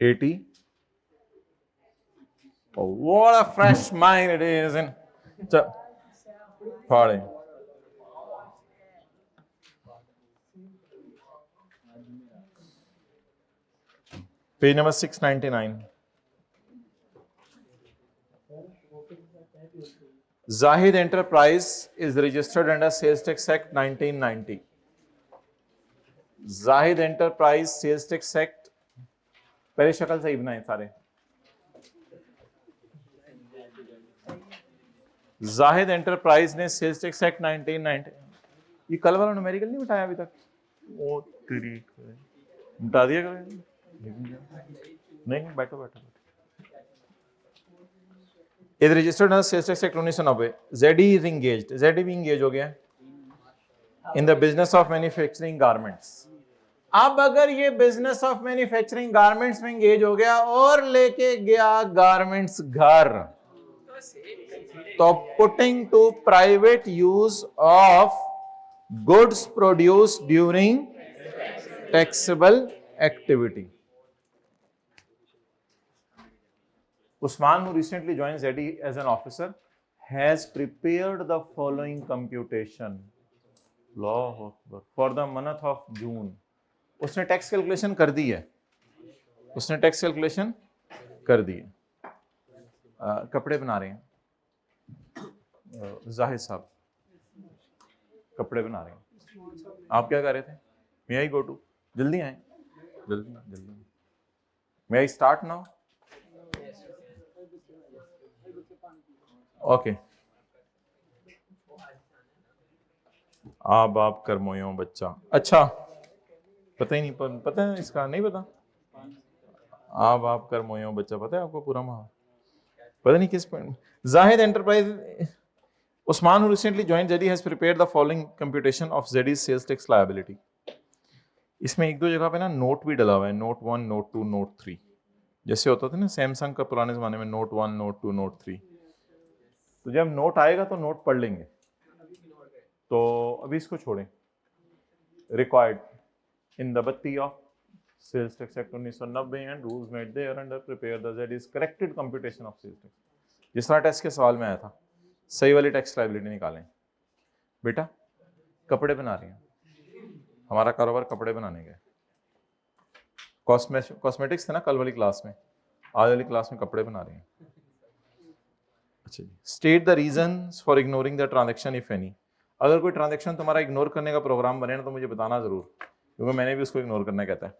80. Oh, what a fresh mind it is. And पढ़े page number 699. Zahid Enterprise is registered under Sales Tax Act 1990. Zahid Enterprise Sales Tax Act, पहले शक्ल सही बनाए सारे. Zahid enterprise ने sales tax act 1990, ये कल वाला न्यूमेरिकल नहीं उठाया अभी तक. ओ तेरी उठा दिया करें. नहीं बैठो बैठो. Is registered under sales tax act 1990. ZD is engaged, ZD भी इंगेज हो गया in the business of manufacturing garments. अब अगर ये बिजनेस ऑफ मैन्युफैक्चरिंग गारमेंट्स में इंगेज हो गया और लेके गया गारमेंट्स घर, तो putting to private use of goods produced during taxable activity. Usman, who recently joined ZD as an officer, has prepared the following computation. Allahu Akbar. For the month of June. उसने tax calculation कर दी है. उसने tax calculation कर दी है. कपड़े बना रहे हैं जाहिद साहब, कपड़े बना रहे हैं. आप क्या कर रहे थे? मे आई गो टू? जल्दी आए, जल्दी जल्दी. मे आई स्टार्ट नाउ? ओके. आप कर मोयो बच्चा. अच्छा, पता ही नहीं, पता है इसका नहीं पता. आप कर मोयो बच्चा पता है आपको पूरा महा, पता नहीं किस point. Zahid enterprise, Usman, who recently joined ZD, has prepared the following computation of ZD's sales tax liability. इसमें एक दो जगह पे ना नोट भी डला हुआ है, नोट 1, नोट 2, नोट 3. जैसे होता था ना सैमसंग का पुराने जमाने में, नोट 1, नोट 2, नोट 3. तो जब नोट आएगा तो नोट पढ़ लेंगे. तो अभी इसको छोड़ें. रिक्वायर्ड इन द बत्ती of sales tax act 1990 and rules made thereunder prepare the ZD's corrected computation of sales tax. जिस तरह टेस्ट के सवाल में आया था, सही वाली टैक्स लायबिलिटी निकालें. बेटा कपड़े बना रही हैं, हमारा कारोबार कपड़े बनाने का. कॉस्मेटिक्स थे ना कल वाली क्लास में, आज वाली क्लास में कपड़े बना रहे हैं. अच्छा जी. State the reasons for ignoring the transaction if any. अगर कोई ट्रांजैक्शन तुम्हारा इग्नोर करने का प्रोग्राम बने ना तो मुझे बताना जरूर, क्योंकि मैंने भी उसको इग्नोर करना कहता है.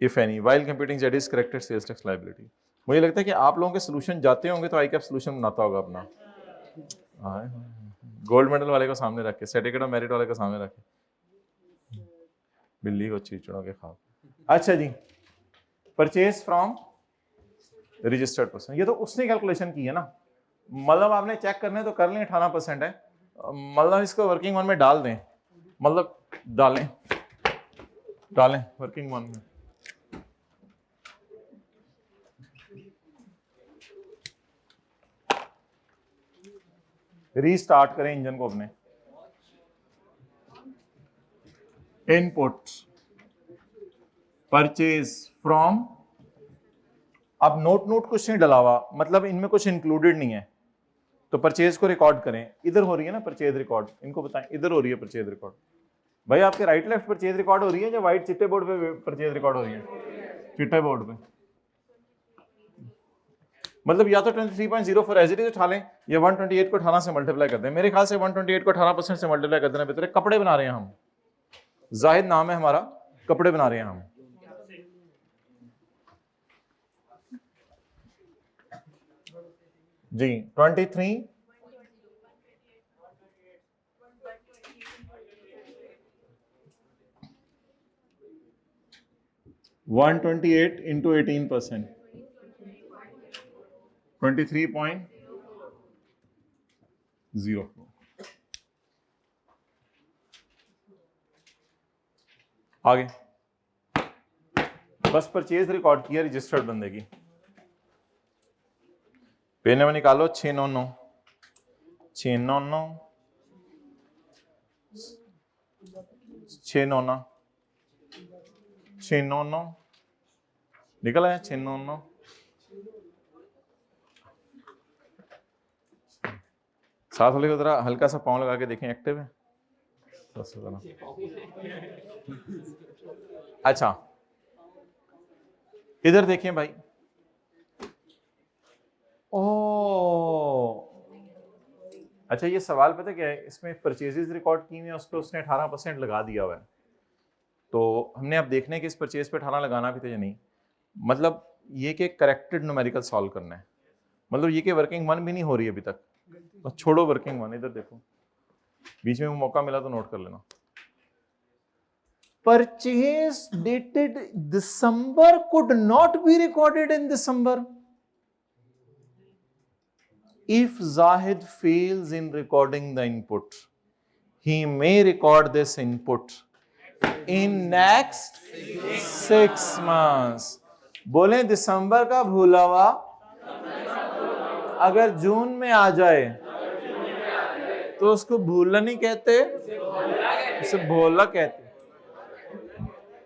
If any while computing ZD's corrected sales tax liability. मुझे लगता है कि आप लोगों के सोल्यूशन जाते होंगे तो आईकैप सोल्यूशन बनाता होगा अपना. गोल्ड मेडल वाले को सामने रख के, सर्टिफिकेट ऑफ मेरिट वाले को सामने रख के, बिल्ली को चीचड़ों के खाओ. अच्छा जी. परचेज फ्रॉम रजिस्टर्ड पर्सन, ये तो उसने कैलकुलेशन की है ना. मतलब आपने चेक करने तो कर लें, 18% है. मतलब इसको वर्किंग वन में डाल दें, मतलब डालें वर्किंग वन में. रीस्टार्ट करें इंजन को अपने. Input purchase from. अब नोट कुछ नहीं डला हुआ, मतलब इनमें कुछ इंक्लूडेड नहीं है, तो परचेज को रिकॉर्ड करें. इधर हो रही है ना परचेज रिकॉर्ड, इनको बताएं इधर हो रही है परचेज रिकॉर्ड. भाई आपके राइट लेफ्ट परचेज रिकॉर्ड हो रही है या व्हाइट चिट्टे बोर्ड पे परचेज रिकॉर्ड हो रही है? चिट्टे बोर्ड पे. मतलब या तो 23.04 एज इट इज उठा लें या 128 को 18 से मल्टीप्लाई कर दें. मेरे ख्याल से 128 को 18% से मल्टीप्लाई कर देना बेहतर है. कपड़े बना रहे हैं हम, जाहिद नाम है हमारा, कपड़े बना रहे हैं हम. जी 23 128 into 18%, 23.04. आगे बस परचेज रिकॉर्ड किया रजिस्टर्ड बंदे की. पेन में निकालो 699 699 699 699 निकल आया 699। साथ वाले को जरा हल्का सा पाँव लगा के देखें, एक्टिव है। अच्छा इधर देखें भाई, ओ अच्छा ये सवाल पता क्या है, इसमें परचेजेस रिकॉर्ड की हुई है, उस पर उसने 18% लगा दिया हुआ है। तो हमने अब देखना है कि इस परचेज पे 18 लगाना भी था या नहीं। मतलब ये कि करेक्टेड न्यूमेरिकल सॉल्व करना है, मतलब ये कि वर्किंग वन भी नहीं हो रही अभी तक। तो छोड़ो वर्किंग वन, इधर देखो, बीच में मौका मिला तो नोट कर लेना। Purchase dated December could not be recorded in December if Zahid fails in recording the input, he may record this input in next 6 months। बोले दिसंबर का भूला हुआ अगर जून में आ जाए तो उसको भूलना नहीं कहते, उसे भोला कहते।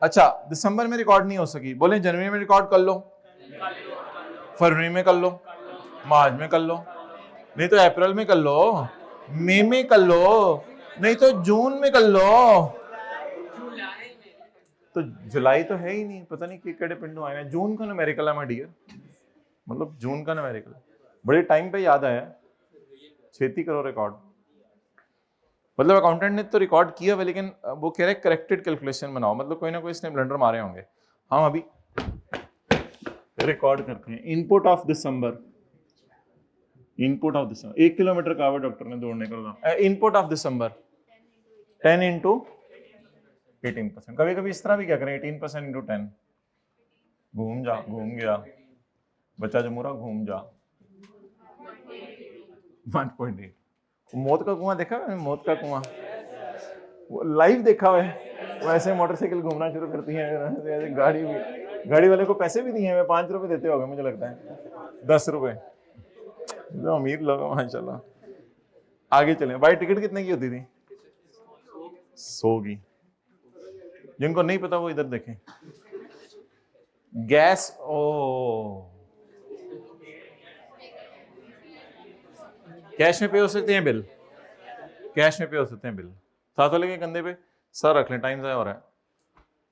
अच्छा दिसंबर में रिकॉर्ड नहीं हो सकी, बोले जनवरी में रिकॉर्ड कर लो, फरवरी में कर लो, मार्च में कर लो, नहीं तो अप्रैल में कर लो, मई में कर लो, नहीं तो जून में कर लो। तो जुलाई तो है ही नहीं, पता नहीं केड़े पिंडों आए हैं। जून का न्यूमेरिकल है माय डियर, मतलब जून का न्यूमेरिकल बड़े टाइम पे याद आया, छेती करो रिकॉर्ड। मतलब अकाउंटेंट ने तो रिकॉर्ड किया हुआ, लेकिन वो कह रहे करेक्टेड कैलकुलेशन बनाओ, मतलब कोई ना कोई इसने ब्लंडर मारे होंगे। हम अभी रिकॉर्ड करते हैं। Input of December, input of December 1 kilometre का डॉक्टर ने दौड़ने का। Input of December 10 into 18%। कभी कभी इस तरह भी क्या करें, 18% इंटू 10, घूम जा, घूम गया बच्चा जमूरा, घूम जा 1.8। मौत का कुआं देखा है, मौत का कुआं वो लाइव देखा हुआ है। वो ऐसे मोटरसाइकिल घूमना शुरू करती है, गाड़ी भी, गाड़ी वाले को पैसे भी दिए हैं, 5 रुपए देते होंगे मुझे लगता है, 10 रुपए। जो अमीर लोग हैं माशाल्लाह। आगे चलें भाई, टिकट कितने की होती थी? 100 की। जिनको नहीं पता वो इधर देखें। गैस, ओ कैश में पे हो सकते हैं बिल, कैश में पे हो सकते हैं बिल। साथ वाले के कंधे पे सर रख लें, टाइम ज़ाया हो रहा है,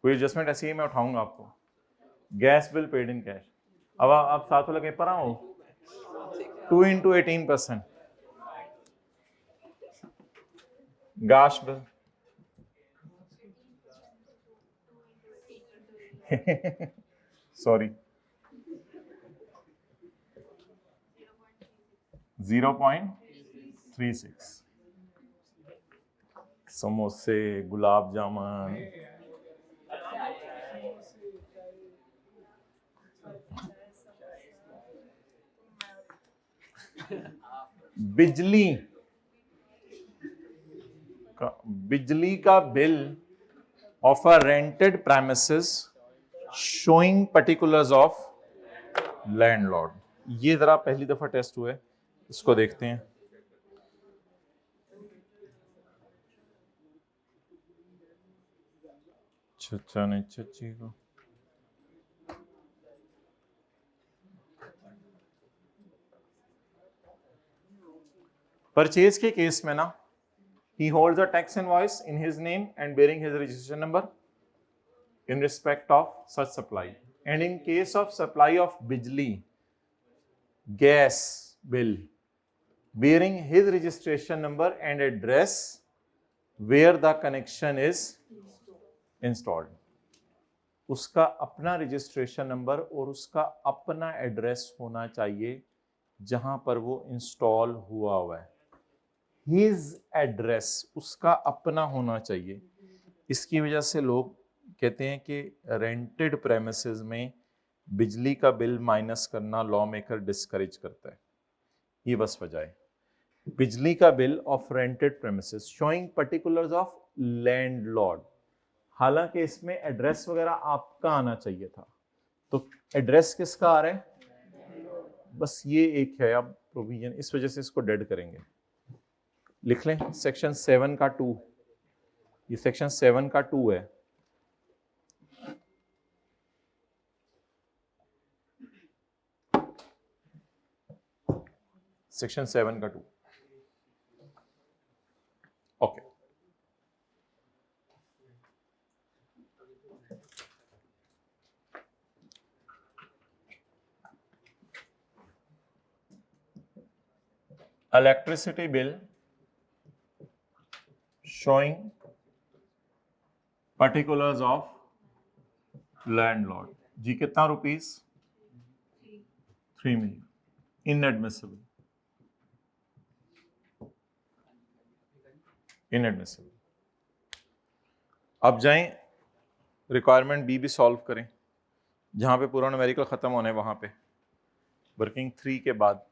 कोई एडजस्टमेंट ऐसी ही मैं उठाऊंगा आपको। Gas bill paid in cash. अब आप साथ वाले कहीं पर आओ, 2 इंटू 18%। Gas bill sorry 0.36। समोसे, गुलाब जामुन, बिजली का bill of a rented premises showing particulars of landlord. ये जरा पहली दफा टेस्ट हुआ है, इसको देखते हैं। अच्छा नहीं चची को परचेज के केस में ना, he holds a tax invoice in his name and bearing his registration number in respect of such supply, and in case of supply of bijli gas bill bearing his registration number and address where the connection is installed, उसका अपना registration number और उसका अपना address होना चाहिए जहां पर वो इंस्टॉल हुआ है। हिज एड्रेस उसका अपना होना चाहिए। इसकी वजह से लोग कहते हैं कि रेंटेड प्रेमिसेस में बिजली का बिल माइनस करना लॉ मेकर डिस्करेज करता है। ये बस वजह है। बिजली का bill of rented premises showing particulars of landlord, हालांकि इसमें एड्रेस वगैरह आपका आना चाहिए था, तो एड्रेस किसका आ रहा है? बस ये एक है अब प्रोविजन, इस वजह से इसको डेड करेंगे। लिख लें सेक्शन 7 का 2, ये सेक्शन 7 का 2 है। सेक्शन 7 का 2। Okay, electricity bill showing particulars of landlord। जी कितना रुपीस? 3 million। Inadmissible, inadmissible. अब जाएं रिक्वायरमेंट बी भी सॉल्व करें, जहां पे पूरा न्यूमेरिकल खत्म होने वहां पे वर्किंग 3 के बाद।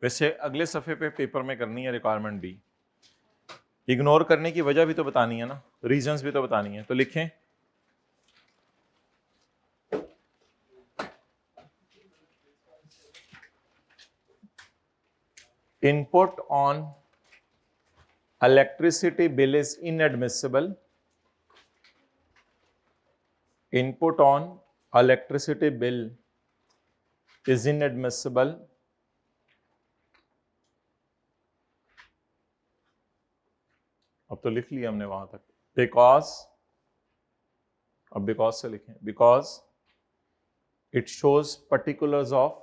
वैसे अगले सफ़े पे पेपर में करनी है रिक्वायरमेंट बी। इग्नोर करने की वजह भी तो बतानी है ना, रीजंस भी तो बतानी है। तो लिखें input on electricity bill is inadmissible. Input on electricity bill is inadmissible अब तो लिख लिया हमने वहां तक। बिकॉज, अब बिकॉज से लिखें, because it shows particulars of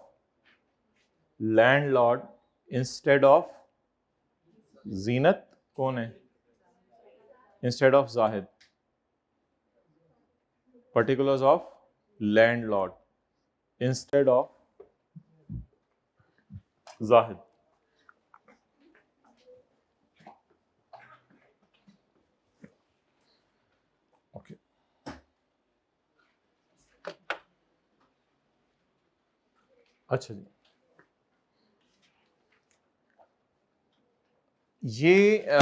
landlord instead of Zeenat. कौन है? Instead of Zahid. Particulars of landlord instead of Zahid. Okay, अच्छा जी, ये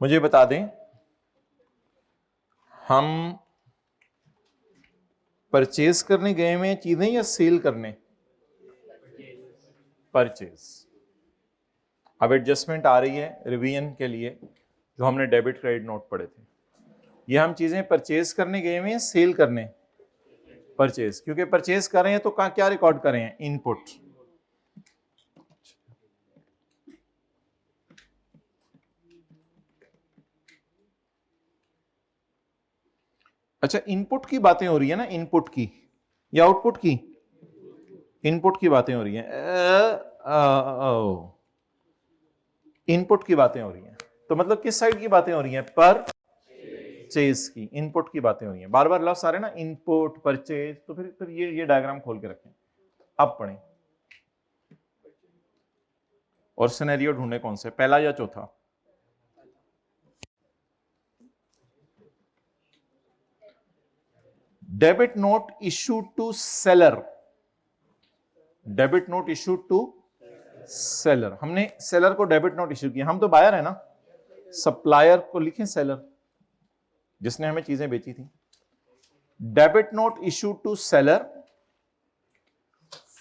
मुझे बता दें, हम परचेज करने गए हुए हैं चीजें या सेल करने? परचेज। अब एडजस्टमेंट आ रही है रिवीजन के लिए, जो हमने डेबिट क्रेडिट नोट पढ़े थे। ये हम चीजें परचेज करने गए हुए हैं, सेल करने? परचेज। क्योंकि परचेज कर रहे हैं तो क्या रिकॉर्ड कर रहे हैं? इनपुट। अच्छा, इनपुट की बातें हो रही है ना, इनपुट की या आउटपुट की? इनपुट की बातें हो रही हैं, इनपुट की बातें हो रही हैं। तो मतलब किस साइड की बातें हो रही हैं? परचेज की, इनपुट की बातें हो रही हैं। बार बार लफ्ज आ रहे हैं ना, इनपुट, परचेज। तो फिर ये डायग्राम खोल के रखें। अब पढ़ें और सिनेरियो ढूंढे, कौन से, पहला या चौथा? Debit note issued to seller. Debit note issued to seller. हमने सेलर को डेबिट नोट इशू किया। हम तो बायर है ना, सप्लायर को लिखें सेलर, जिसने हमें चीजें बेची थी। Debit note issued to seller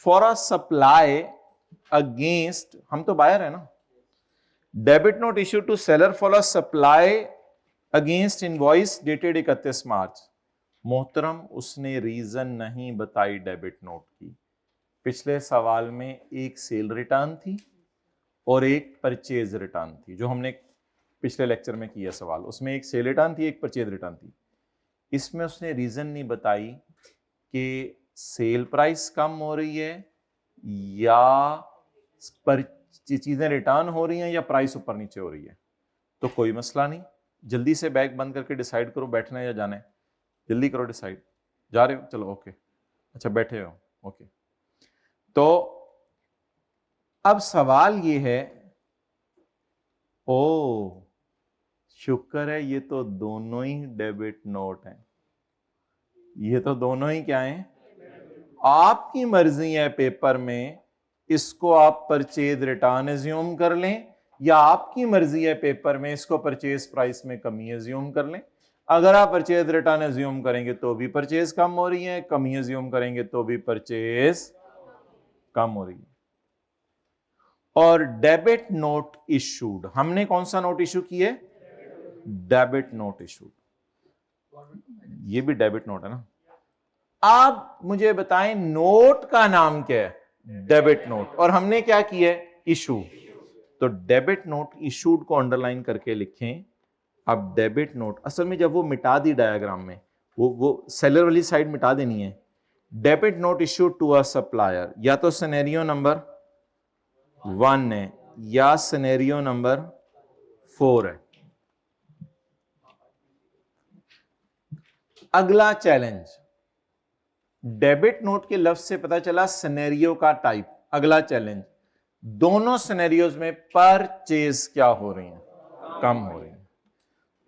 for a supply against, हम तो बायर है ना। Debit note issued to seller for a supply against invoice dated 31 March. मोहतरम, उसने रीजन नहीं बताई डेबिट नोट की। पिछले सवाल में एक सेल रिटर्न थी और एक परचेज रिटर्न थी, जो हमने पिछले लेक्चर में किया सवाल। उसमें एक सेल रिटर्न थी, एक परचेज रिटर्न थी। इसमें उसने रीजन नहीं बताई कि सेल प्राइस कम हो रही है या चीजें रिटर्न हो रही हैं या प्राइस ऊपर नीचे हो रही है। तो कोई मसला नहीं, जल्दी से बैग बंद करके डिसाइड करो बैठना है या जाना है। जल्दी करो डिसाइड। जा रहे हो? चलो ओके। अच्छा, बैठे हो? ओके। तो अब सवाल ये है, ओ शुक्र है ये तो दोनों ही डेबिट नोट हैं। ये तो दोनों ही क्या हैं? आपकी मर्जी है पेपर में इसको आप परचेज रिटर्न एज्यूम कर लें, या आपकी मर्जी है पेपर में इसको परचेज प्राइस में कमी एज्यूम कर लें। अगर आप परचेज रिटर्न एज्यूम करेंगे तो भी परचेज कम हो रही है, कमी एज्यूम करेंगे तो भी परचेज कम हो रही है। और डेबिट नोट इशूड, हमने कौन सा नोट इशू किए? Debit note issued. ये भी डेबिट नोट है ना। आप मुझे बताएं नोट का नाम क्या है? डेबिट नोट, और हमने क्या किया है, इशू। तो डेबिट नोट इशूड को अंडरलाइन करके लिखें। अब डेबिट नोट असल में जब वो मिटा दी डायग्राम में, वो सेलर वाली साइड मिटा देनी है। Debit note issued to a supplier, या तो सिनेरियो नंबर 1 है या सिनेरियो नंबर 4 है। अगला चैलेंज, डेबिट नोट के लफ्ज से पता चला सिनेरियो का टाइप। अगला चैलेंज, दोनों सिनेरियोज में परचेज क्या हो रही हैं, कम हो रही हैं।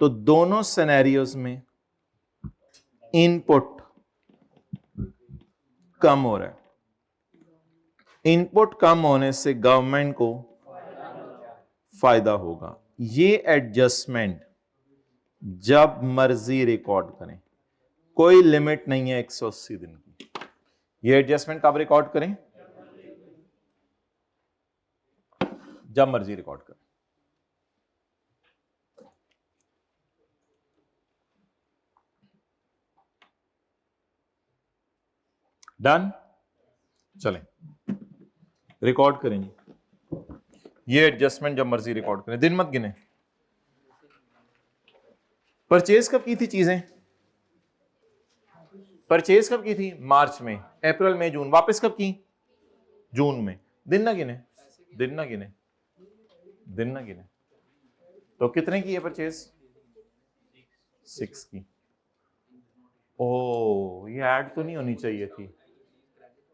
तो दोनों सिनेरियोज में इनपुट कम हो रहा है। इनपुट कम होने से गवर्नमेंट को फायदा होगा। ये एडजस्टमेंट जब मर्जी रिकॉर्ड करें, कोई लिमिट नहीं है 180 दिन की। ये एडजस्टमेंट कब रिकॉर्ड करें, जब मर्जी रिकॉर्ड करें। डन, चलें रिकॉर्ड करेंगे। ये एडजस्टमेंट जब मर्जी रिकॉर्ड करें, दिन मत गिने। परचेज कब की थी चीजें, परचेज कब की थी, मार्च में, अप्रैल में, जून। वापस कब की, जून में। दिन ना गिने, दिन ना गिने, दिन ना गिने। तो कितने की है परचेज, 6 की। ओ ये ऐड तो नहीं होनी चाहिए थी,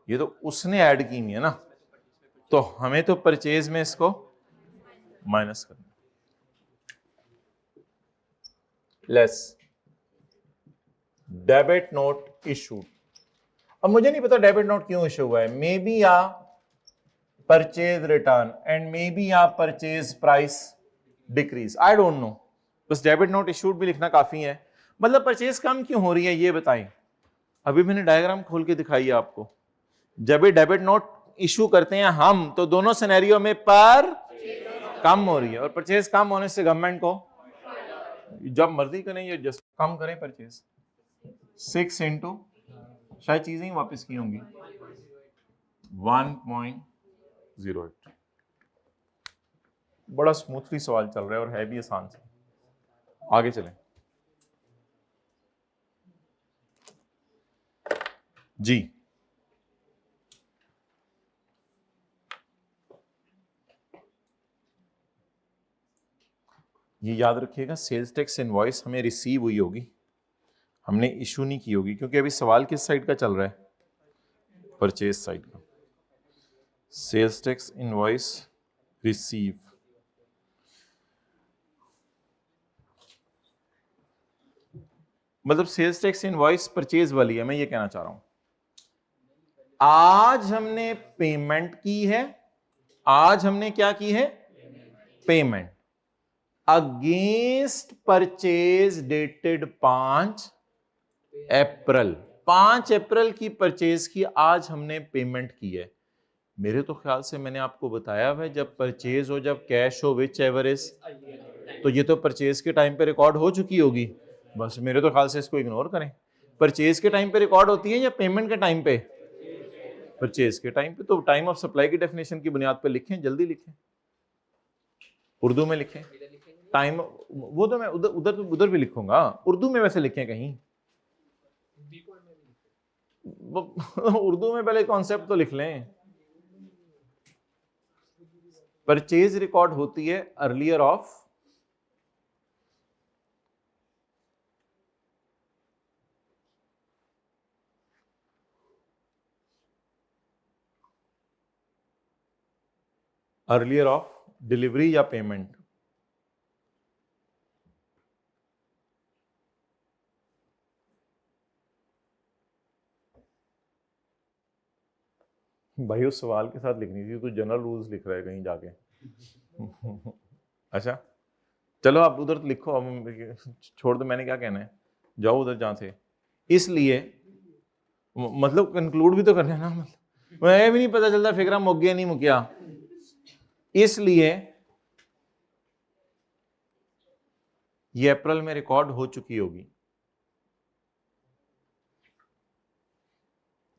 ये तो उसने ऐड की नहीं है ना, तो हमें तो परचेज में इसको माइनस करना। Less debit note issue. अब मुझे नहीं पता डेबिट नोट क्यों इशू हुआ है, मे बी या purchase return and may be या purchase price decrease, I don't know. बस डेबिट नोट इशूड भी लिखना काफी है। मतलब परचेज कम क्यों हो रही है ये बताएं। अभी मैंने डायग्राम खोल के दिखाई है आपको। जब भी डेबिट नोट इशू करते हैं हम, तो दोनों सिनेरियो में पर कम हो रही है, और परचेज कम होने से गवर्नमेंट को जब मर्जी करें ये जस्ट कम करें परचेज। 6 इंटू, शायद चीजें ही वापस की होंगी, 1.08। बड़ा स्मूथली सवाल चल रहा है और है भी आसान से। आगे चलें जी। ये याद रखिएगा, सेल्स टैक्स इनवॉइस हमें रिसीव हुई होगी, हमने इशू नहीं की होगी, क्योंकि अभी सवाल किस साइड का चल रहा है, परचेज साइड का। सेल्स टैक्स इनवॉइस रिसीव, मतलब सेल्स टैक्स इनवॉइस परचेज वाली है, मैं ये कहना चाह रहा हूं। आज हमने पेमेंट की है, आज हमने क्या की है, पेमेंट अगेंस्ट परचेज डेटेड 5 अप्रैल। 5 अप्रैल की परचेज की आज हमने पेमेंट की है। मेरे तो ख्याल से मैंने आपको बताया है, जब परचेज हो, जब कैश हो, विच एवर इज, तो ये तो परचेज के टाइम पे रिकॉर्ड हो चुकी होगी। बस मेरे तो ख्याल से इसको इग्नोर करें। परचेज के टाइम पे रिकॉर्ड होती है या पेमेंट के टाइम पे, परचेज के टाइम पे। तो टाइम ऑफ सप्लाई की डेफिनेशन की बुनियाद पर लिखें, जल्दी लिखें, उर्दू में लिखें। टाइम वो तो मैं उधर भी लिखूंगा, उर्दू में वैसे लिखें कहीं। उर्दू में पहले कॉन्सेप्ट तो लिख लें। परचेज रिकॉर्ड होती है अर्लियर ऑफ डिलीवरी या पेमेंट। भाई उस सवाल के साथ लिखनी थी, तो जनरल रूल्स लिख रहा है कहीं जाके। अच्छा चलो आप उधर लिखो, अब छोड़ दो, मैंने क्या कहना है, जाओ उधर जहां थे। इसलिए मतलब कंक्लूड भी तो करना है ना, मतलब मैं भी नहीं पता चलता फिक्रा मुक गया नहीं मुकिया। इसलिए ये अप्रैल में रिकॉर्ड हो चुकी होगी,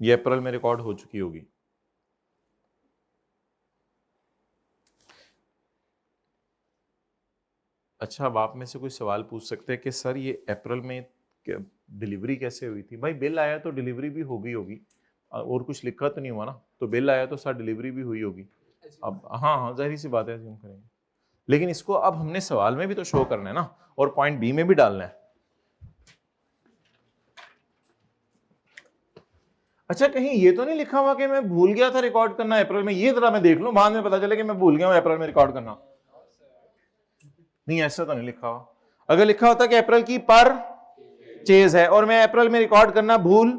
ये अप्रैल में रिकॉर्ड हो चुकी होगी। अच्छा, अब आप में से कोई सवाल पूछ सकते हैं कि सर ये अप्रैल में डिलीवरी कैसे हुई थी? भाई बिल आया तो डिलीवरी भी हो गई होगी, और कुछ लिखा तो नहीं हुआ ना, तो बिल आया तो सर डिलीवरी भी हुई होगी। अब हाँ हाँ, जाहिर सी बात है, अज्यूम करेंगे, लेकिन इसको अब हमने सवाल में भी तो शो करना है ना, और पॉइंट बी में भी डालना है। अच्छा, कहीं ये तो नहीं लिखा हुआ कि मैं भूल गया था रिकॉर्ड करना अप्रैल में, ये जरा मैं देख लूं, बाद में पता चले कि मैं भूल गया हूं अप्रैल में रिकॉर्ड करना। नहीं, ऐसा तो नहीं लिखा हुआ। अगर लिखा होता कि अप्रैल की परचेज है और मैं अप्रैल में रिकॉर्ड करना भूल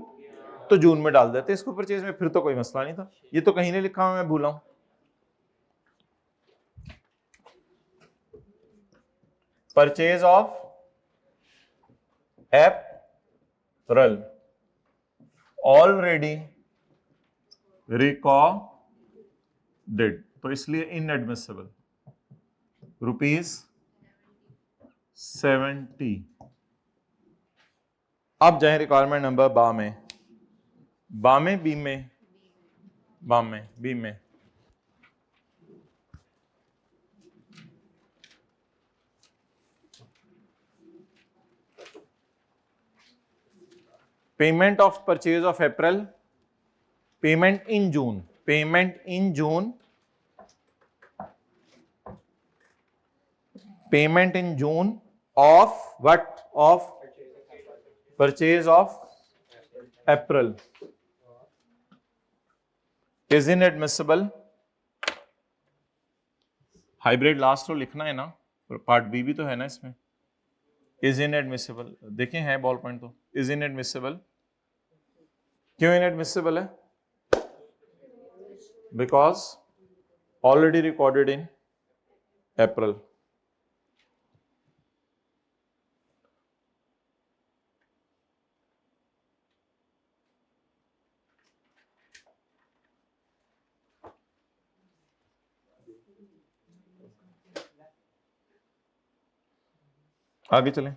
तो जून में डाल देते इसको परचेज में, फिर तो कोई मसला नहीं था। ये तो कहीं नहीं लिखा हुआ मैं भूला हूं। Purchase of April already recorded, तो इसलिए इनएडमिसिबल, ₹70। अब जाए रिक्वायरमेंट नंबर बा में, बी में payment of purchase of April, payment in June payment in June of what, of purchase of April is inadmissible. Hybrid last row लिखना है ना, पार्ट बी भी तो है ना इसमें। इज इनएडमिसिबल, देखें है बॉल पॉइंट, तो इज इनएडमिसिबल। क्यों इनएडमिसिबल है? Because already recorded in April. आगे चलें।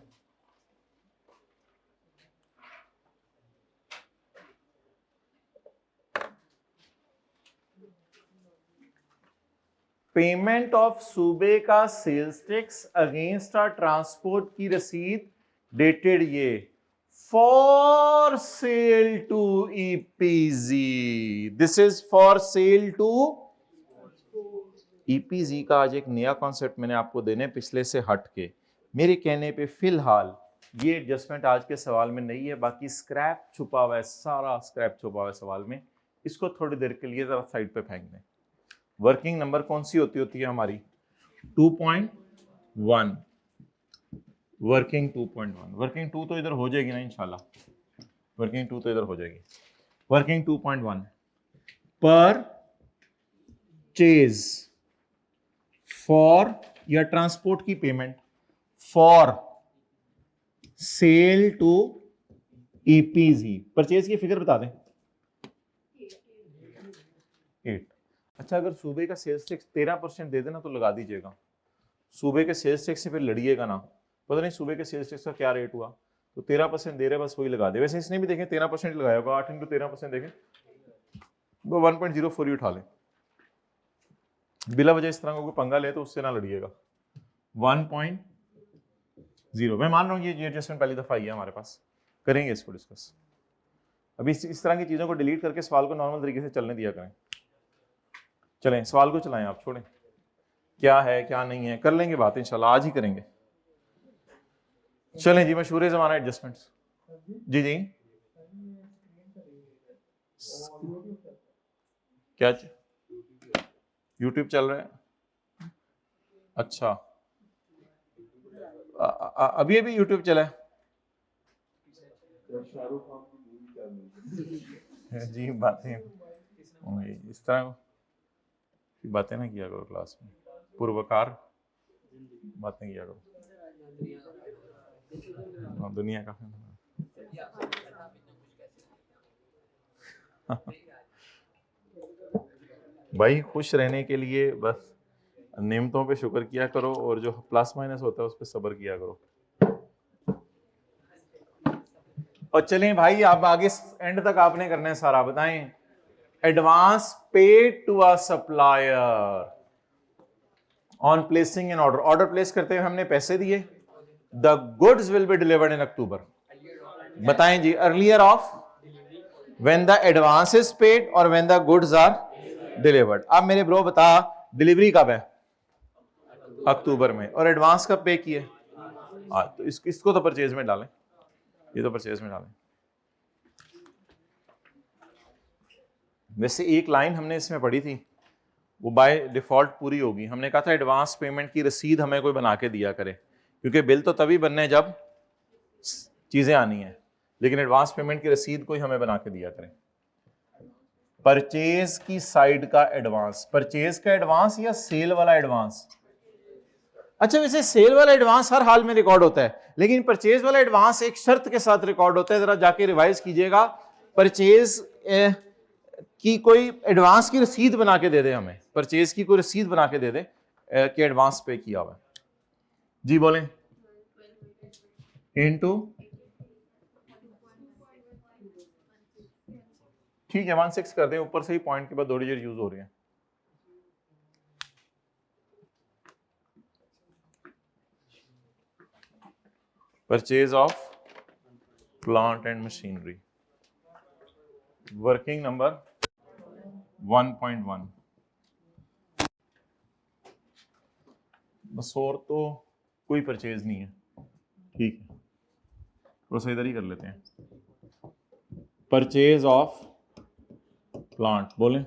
पेमेंट ऑफ सूबे का सेल्स टैक्स अगेंस्ट आ ट्रांसपोर्ट की रसीद डेटेड ये for sale to EPZ. This is for sale to EPZ का आज एक नया कॉन्सेप्ट मैंने आपको देने पिछले से हट के, मेरे कहने पे फिलहाल ये एडजस्टमेंट आज के सवाल में नहीं है, बाकी स्क्रैप छुपा हुआ है, सारा स्क्रैप छुपा हुआ है सवाल में। इसको थोड़ी देर के लिए जरा साइड पे फेंक दें। वर्किंग नंबर कौन सी होती है हमारी? 2.1। वर्किंग 2.1, वर्किंग 2 तो इधर हो जाएगी ना इंशाल्लाह, वर्किंग 2 तो इधर हो जाएगी। वर्किंग 2.1 पर चेज फॉर या ट्रांसपोर्ट की payment for sale to EPZ. Purchase की फिगर बता दें। 8। अच्छा, अगर सूबे का सेल्स टैक्स 13% दे देना तो लगा दीजिएगा। सूबे के सेल्स टैक्स से फिर लड़िएगा ना, पता नहीं सूबे के सेल्स टैक्स का क्या रेट हुआ, तो 13% दे रहे, बस वही लगा दे। वैसे इसने भी देखें 13% लगाया होगा, 8 × 13% देखें, वो 1.04 ही उठा ले। बिला वजह इस तरह का कोई पंगा ले तो उससे ना लड़िएगा। 1.0 मैं मान रहा हूँ ये एडजस्टमेंट पहली दफा आई है हमारे पास, करेंगे इसको डिस्कस। अभी इस तरह की चीजों को डिलीट करके सवाल को नॉर्मल तरीके से चलने दिया करें। चलें सवाल को चलाएं, आप छोड़ें क्या है क्या नहीं है, कर लेंगे बात इंशाल्लाह, आज ही करेंगे। चलें जी, मशहूर ज़माना एडजस्टमेंट्स। जी जी, क्या यूट्यूब चल रहा है? अच्छा, अभी अभी यूट्यूब चला है? जी, बातें इस तरह की बातें ना किया करो क्लास में, पूर्वकार बातें किया करो। दुनिया का भाई खुश रहने के लिए बस नेमतों पे शुक्र किया करो, और जो प्लस माइनस होता है उस पर सब्र किया करो। और चलें भाई, आप आगे एंड तक आपने करना है सारा। बताएं, advance paid to a supplier, on placing an order, order place करते हुए हमने पैसे दिए, the goods will be delivered in October. बताएं जी, earlier of when the advance is paid और when the goods are delivered. अब मेरे ब्रो बता, डिलीवरी कब है? अक्टूबर में, और एडवांस कब पे किए? तो इसको तो परचेज में डालें, ये तो परचेज में डालें। वैसे एक लाइन हमने इसमें पढ़ी थी, वो बाय डिफॉल्ट पूरी होगी। हमने कहा था एडवांस पेमेंट की रसीद हमें कोई बना के दिया करे, क्योंकि बिल तो तभी बनने हैं जब चीजें आनी है, लेकिन एडवांस पेमेंट की रसीद कोई हमें बना के दिया करे। परचेज की साइड का एडवांस, परचेज का एडवांस या सेल वाला एडवांस? अच्छा, वैसे सेल वाला एडवांस हर हाल में रिकॉर्ड होता है, लेकिन परचेज वाला एडवांस एक शर्त के साथ रिकॉर्ड होता है, जरा जाके रिवाइज कीजिएगा। परचेज की कोई एडवांस की रसीद बना के दे दे हमें, परचेज की कोई रसीद बना के दे दे कि एडवांस पे किया हुआ। जी बोलें। इनटू, ठीक है 16 कर दें, ऊपर से ही पॉइंट के बाद 2 डिजिट यूज हो रही है। Purchase of plant and machinery, working number 1.1। बस और तो कोई परचेज नहीं है, ठीक है, थोड़ा इधर ही कर लेते हैं। परचेज ऑफ प्लांट बोले,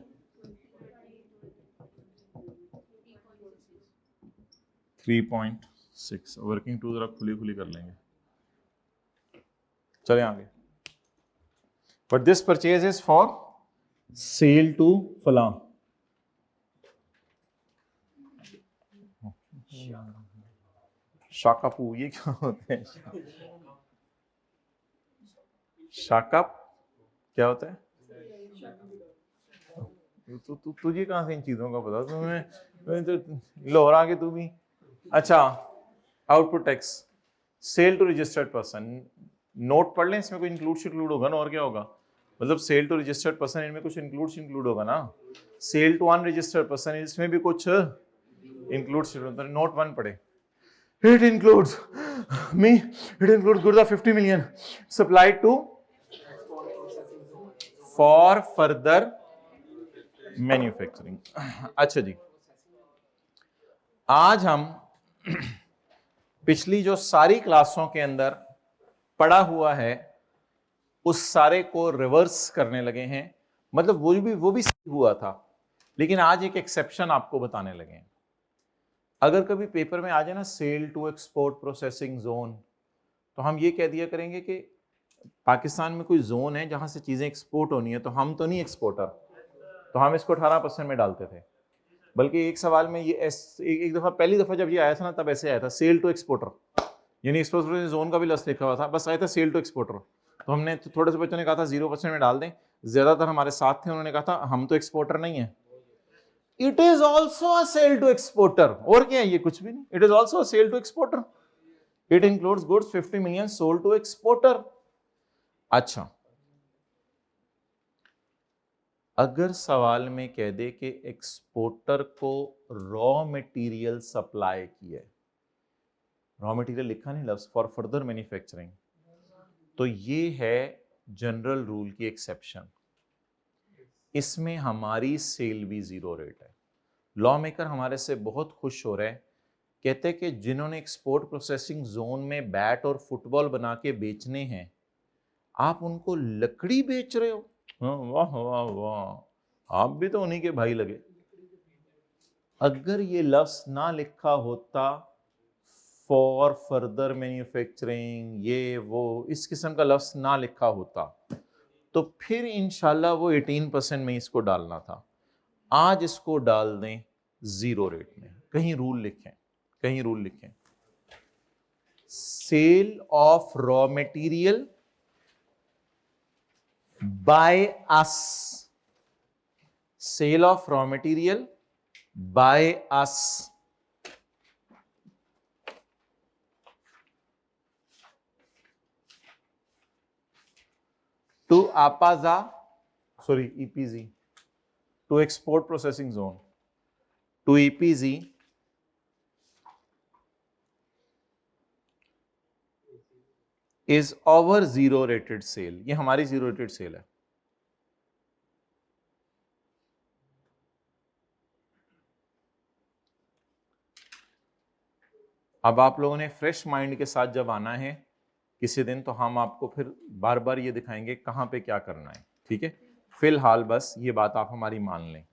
$3.6, वर्किंग टू जरा खुली खुली कर लेंगे। चले आगे। But this purchase is for sale to फलां। शाकापू, ये क्या होते हैं? शाकअप क्या होता है? तुझे कहां से इन चीजों का पता? तुम्हें तो लोहरा के तू भी। अच्छा, output tax, sale to registered person, note पढ़ लें, इसमें कोई इंक्लूड होगा ना, और क्या होगा? मतलब सेल टू रजिस्टर्ड पर्सन, इनमें कुछ इंक्लूड होगा ना। सेल टू अनरजिस्टर्ड पर्सन, इसमें भी कुछ इंक्लूड। नोट 1 पढ़े। It includes me, it includes goods of 50 million supplied to for further manufacturing। अच्छा जी, आज हम पिछली जो सारी क्लासों के अंदर पढ़ा हुआ है उस सारे को रिवर्स करने लगे हैं। मतलब वो भी सही हुआ था, लेकिन आज एक एक्सेप्शन आपको बताने लगे हैं। अगर कभी पेपर में आ जाए ना sale to export processing zone, तो हम ये कह दिया करेंगे कि पाकिस्तान में कोई जोन है जहां से चीजें एक्सपोर्ट होनी है, तो हम तो नहीं एक्सपोर्टर, तो हम इसको 18% में डालते थे। बल्कि एक सवाल में ये एक दफा, पहली दफा जब ये आया था ना, तब ऐसे आया था सेल टू एक्सपोर्टर, यानी एक्सपोर्टर जोन का भी लफ्ज लिखा हुआ था, बस आया था सेल टू एक्सपोर्टर। तो हमने थोड़े से बच्चों ने कहा था 0% में डाल दें, ज्यादातर हमारे साथ थे, उन्होंने कहा था हम तो एक्सपोर्टर नहीं है। It is also a sale to exporter, और क्या है ये? कुछ भी नहीं, it is also a sale to exporter. It includes goods 50 million sold to exporter. अच्छा, अगर सवाल में कह दे कि एक्सपोर्टर को रॉ मटेरियल सप्लाई किया, रॉ मटेरियल लिखा नहीं लफ्ज, फॉर फर्दर मैन्युफैक्चरिंग, तो ये है जनरल रूल की एक्सेप्शन। इसमें हमारी सेल भी 0 रेट है। लॉ मेकर हमारे से बहुत खुश हो रहे हैं, कहते हैं कि जिन्होंने एक्सपोर्ट प्रोसेसिंग जोन में बैट और फुटबॉल बना के बेचने हैं, आप उनको लकड़ी बेच रहे हो। वाह वाह वाह, आप भी तो उन्हीं के भाई लगे। अगर ये लफ्ज ना लिखा होता फॉर फर्दर मैन्युफैक्चरिंग, ये वो इस किस्म का लफ्ज ना लिखा होता, तो फिर इंशाल्लाह वो 18% में इसको डालना था। आज इसको डाल दें 0 रेट में। कहीं रूल लिखें, कहीं रूल लिखें, sale of raw material by us, sale of raw material by us to APAZA, sorry EPZ, to export processing zone, to EPZ is over zero rated sale, ये हमारी जीरो रेटेड सेल है। अब आप लोगों ने fresh mind के साथ जब आना है किसी दिन, तो हम आपको फिर बार बार ये दिखाएंगे कहां पे क्या करना है, ठीक है। फिलहाल बस ये बात आप हमारी मान लें,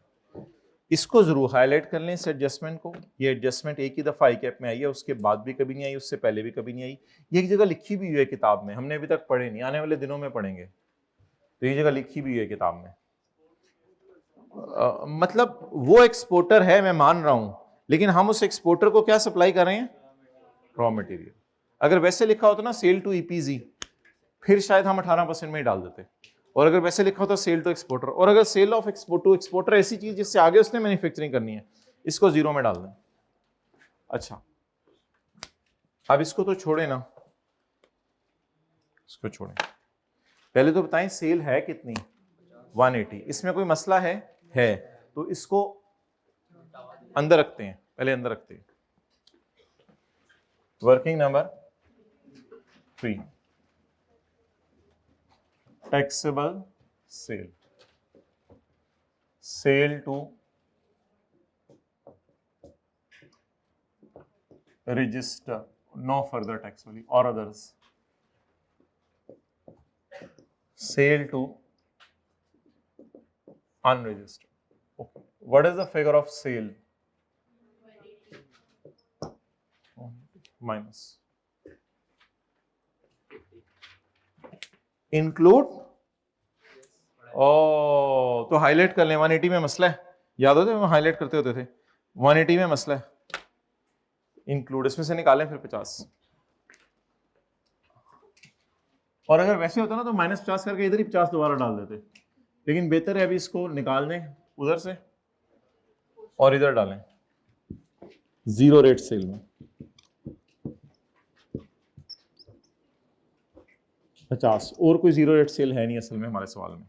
इसको जरूर हाईलाइट कर लें इस एडजस्टमेंट को। ये एडजस्टमेंट एक ही दफा आई कैप में आई है, उसके बाद भी कभी नहीं आई, उससे पहले भी कभी नहीं आई। ये एक जगह लिखी भी हुई है किताब में, हमने अभी तक पढ़े नहीं, आने वाले दिनों में पढ़ेंगे। तो ये जगह लिखी भी हुई है किताब में। मतलब वो एक्सपोर्टर है, मैं मान रहा हूं, लेकिन हम उस एक्सपोर्टर को क्या सप्लाई कर रहे हैं? Raw material. अगर वैसे लिखा होता ना सेल टू ईपीजी, फिर शायद हम 18% में ही डाल देते। और अगर वैसे लिखा होता सेल टू एक्सपोर्टर, और अगर sale of export to exporter ऐसी चीज जिससे आगे उसने मैन्युफैक्चरिंग करनी है, इसको जीरो में डाल दें। अच्छा, अब इसको तो छोड़े ना, इसको छोड़ें। पहले तो बताएं सेल है कितनी? 180। इसमें कोई मसला है? तो इसको अंदर रखते हैं, पहले अंदर रखते हैं। Working number 3, taxable sale, sale to register, no further taxable or others, sale to unregistered. Okay. What is the figure of sale? Minus. Include? तो हाईलाइट कर लें, 180 में मसला है, याद होते हम हाईलाइट करते होते थे, 180 में मसला है, इंक्लूड, इसमें से निकालें फिर 50। और अगर वैसे होता ना तो -50 करके इधर ही 50 दोबारा डाल देते, लेकिन बेहतर है अभी इसको निकाल दें उधर से और इधर डालें जीरो रेट सेल में 50। और कोई जीरो रेट सेल है नहीं असल में हमारे सवाल में।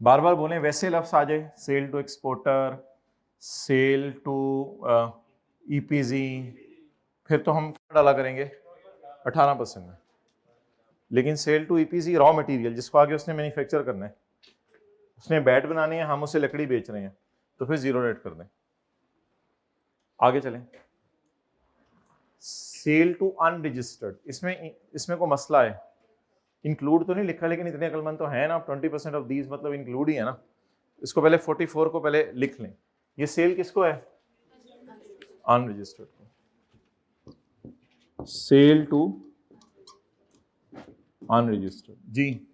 बार बार बोलें, वैसे लफ्ज आ जाए, sale to exporter, sale to EPZ, फिर तो हम क्या डाला करेंगे? 18% में। लेकिन sale to EPZ raw material जिसको आगे उसने मैन्युफैक्चर करना है, उसने बैट बनानी है, हम उसे लकड़ी बेच रहे हैं, तो फिर जीरो रेट कर दें। आगे चलें, सेल टू अनरजिस्टर्ड, इसमें को मसला है, इंक्लूड तो नहीं लिखा, लेकिन इतने अकलमंद तो है ना, 20% ऑफ दीज मतलब इंक्लूड ही है ना। इसको पहले 44 को पहले लिख लें। ये सेल किसको है? अनरजिस्टर्ड को। सेल टू अनरजिस्टर्ड जी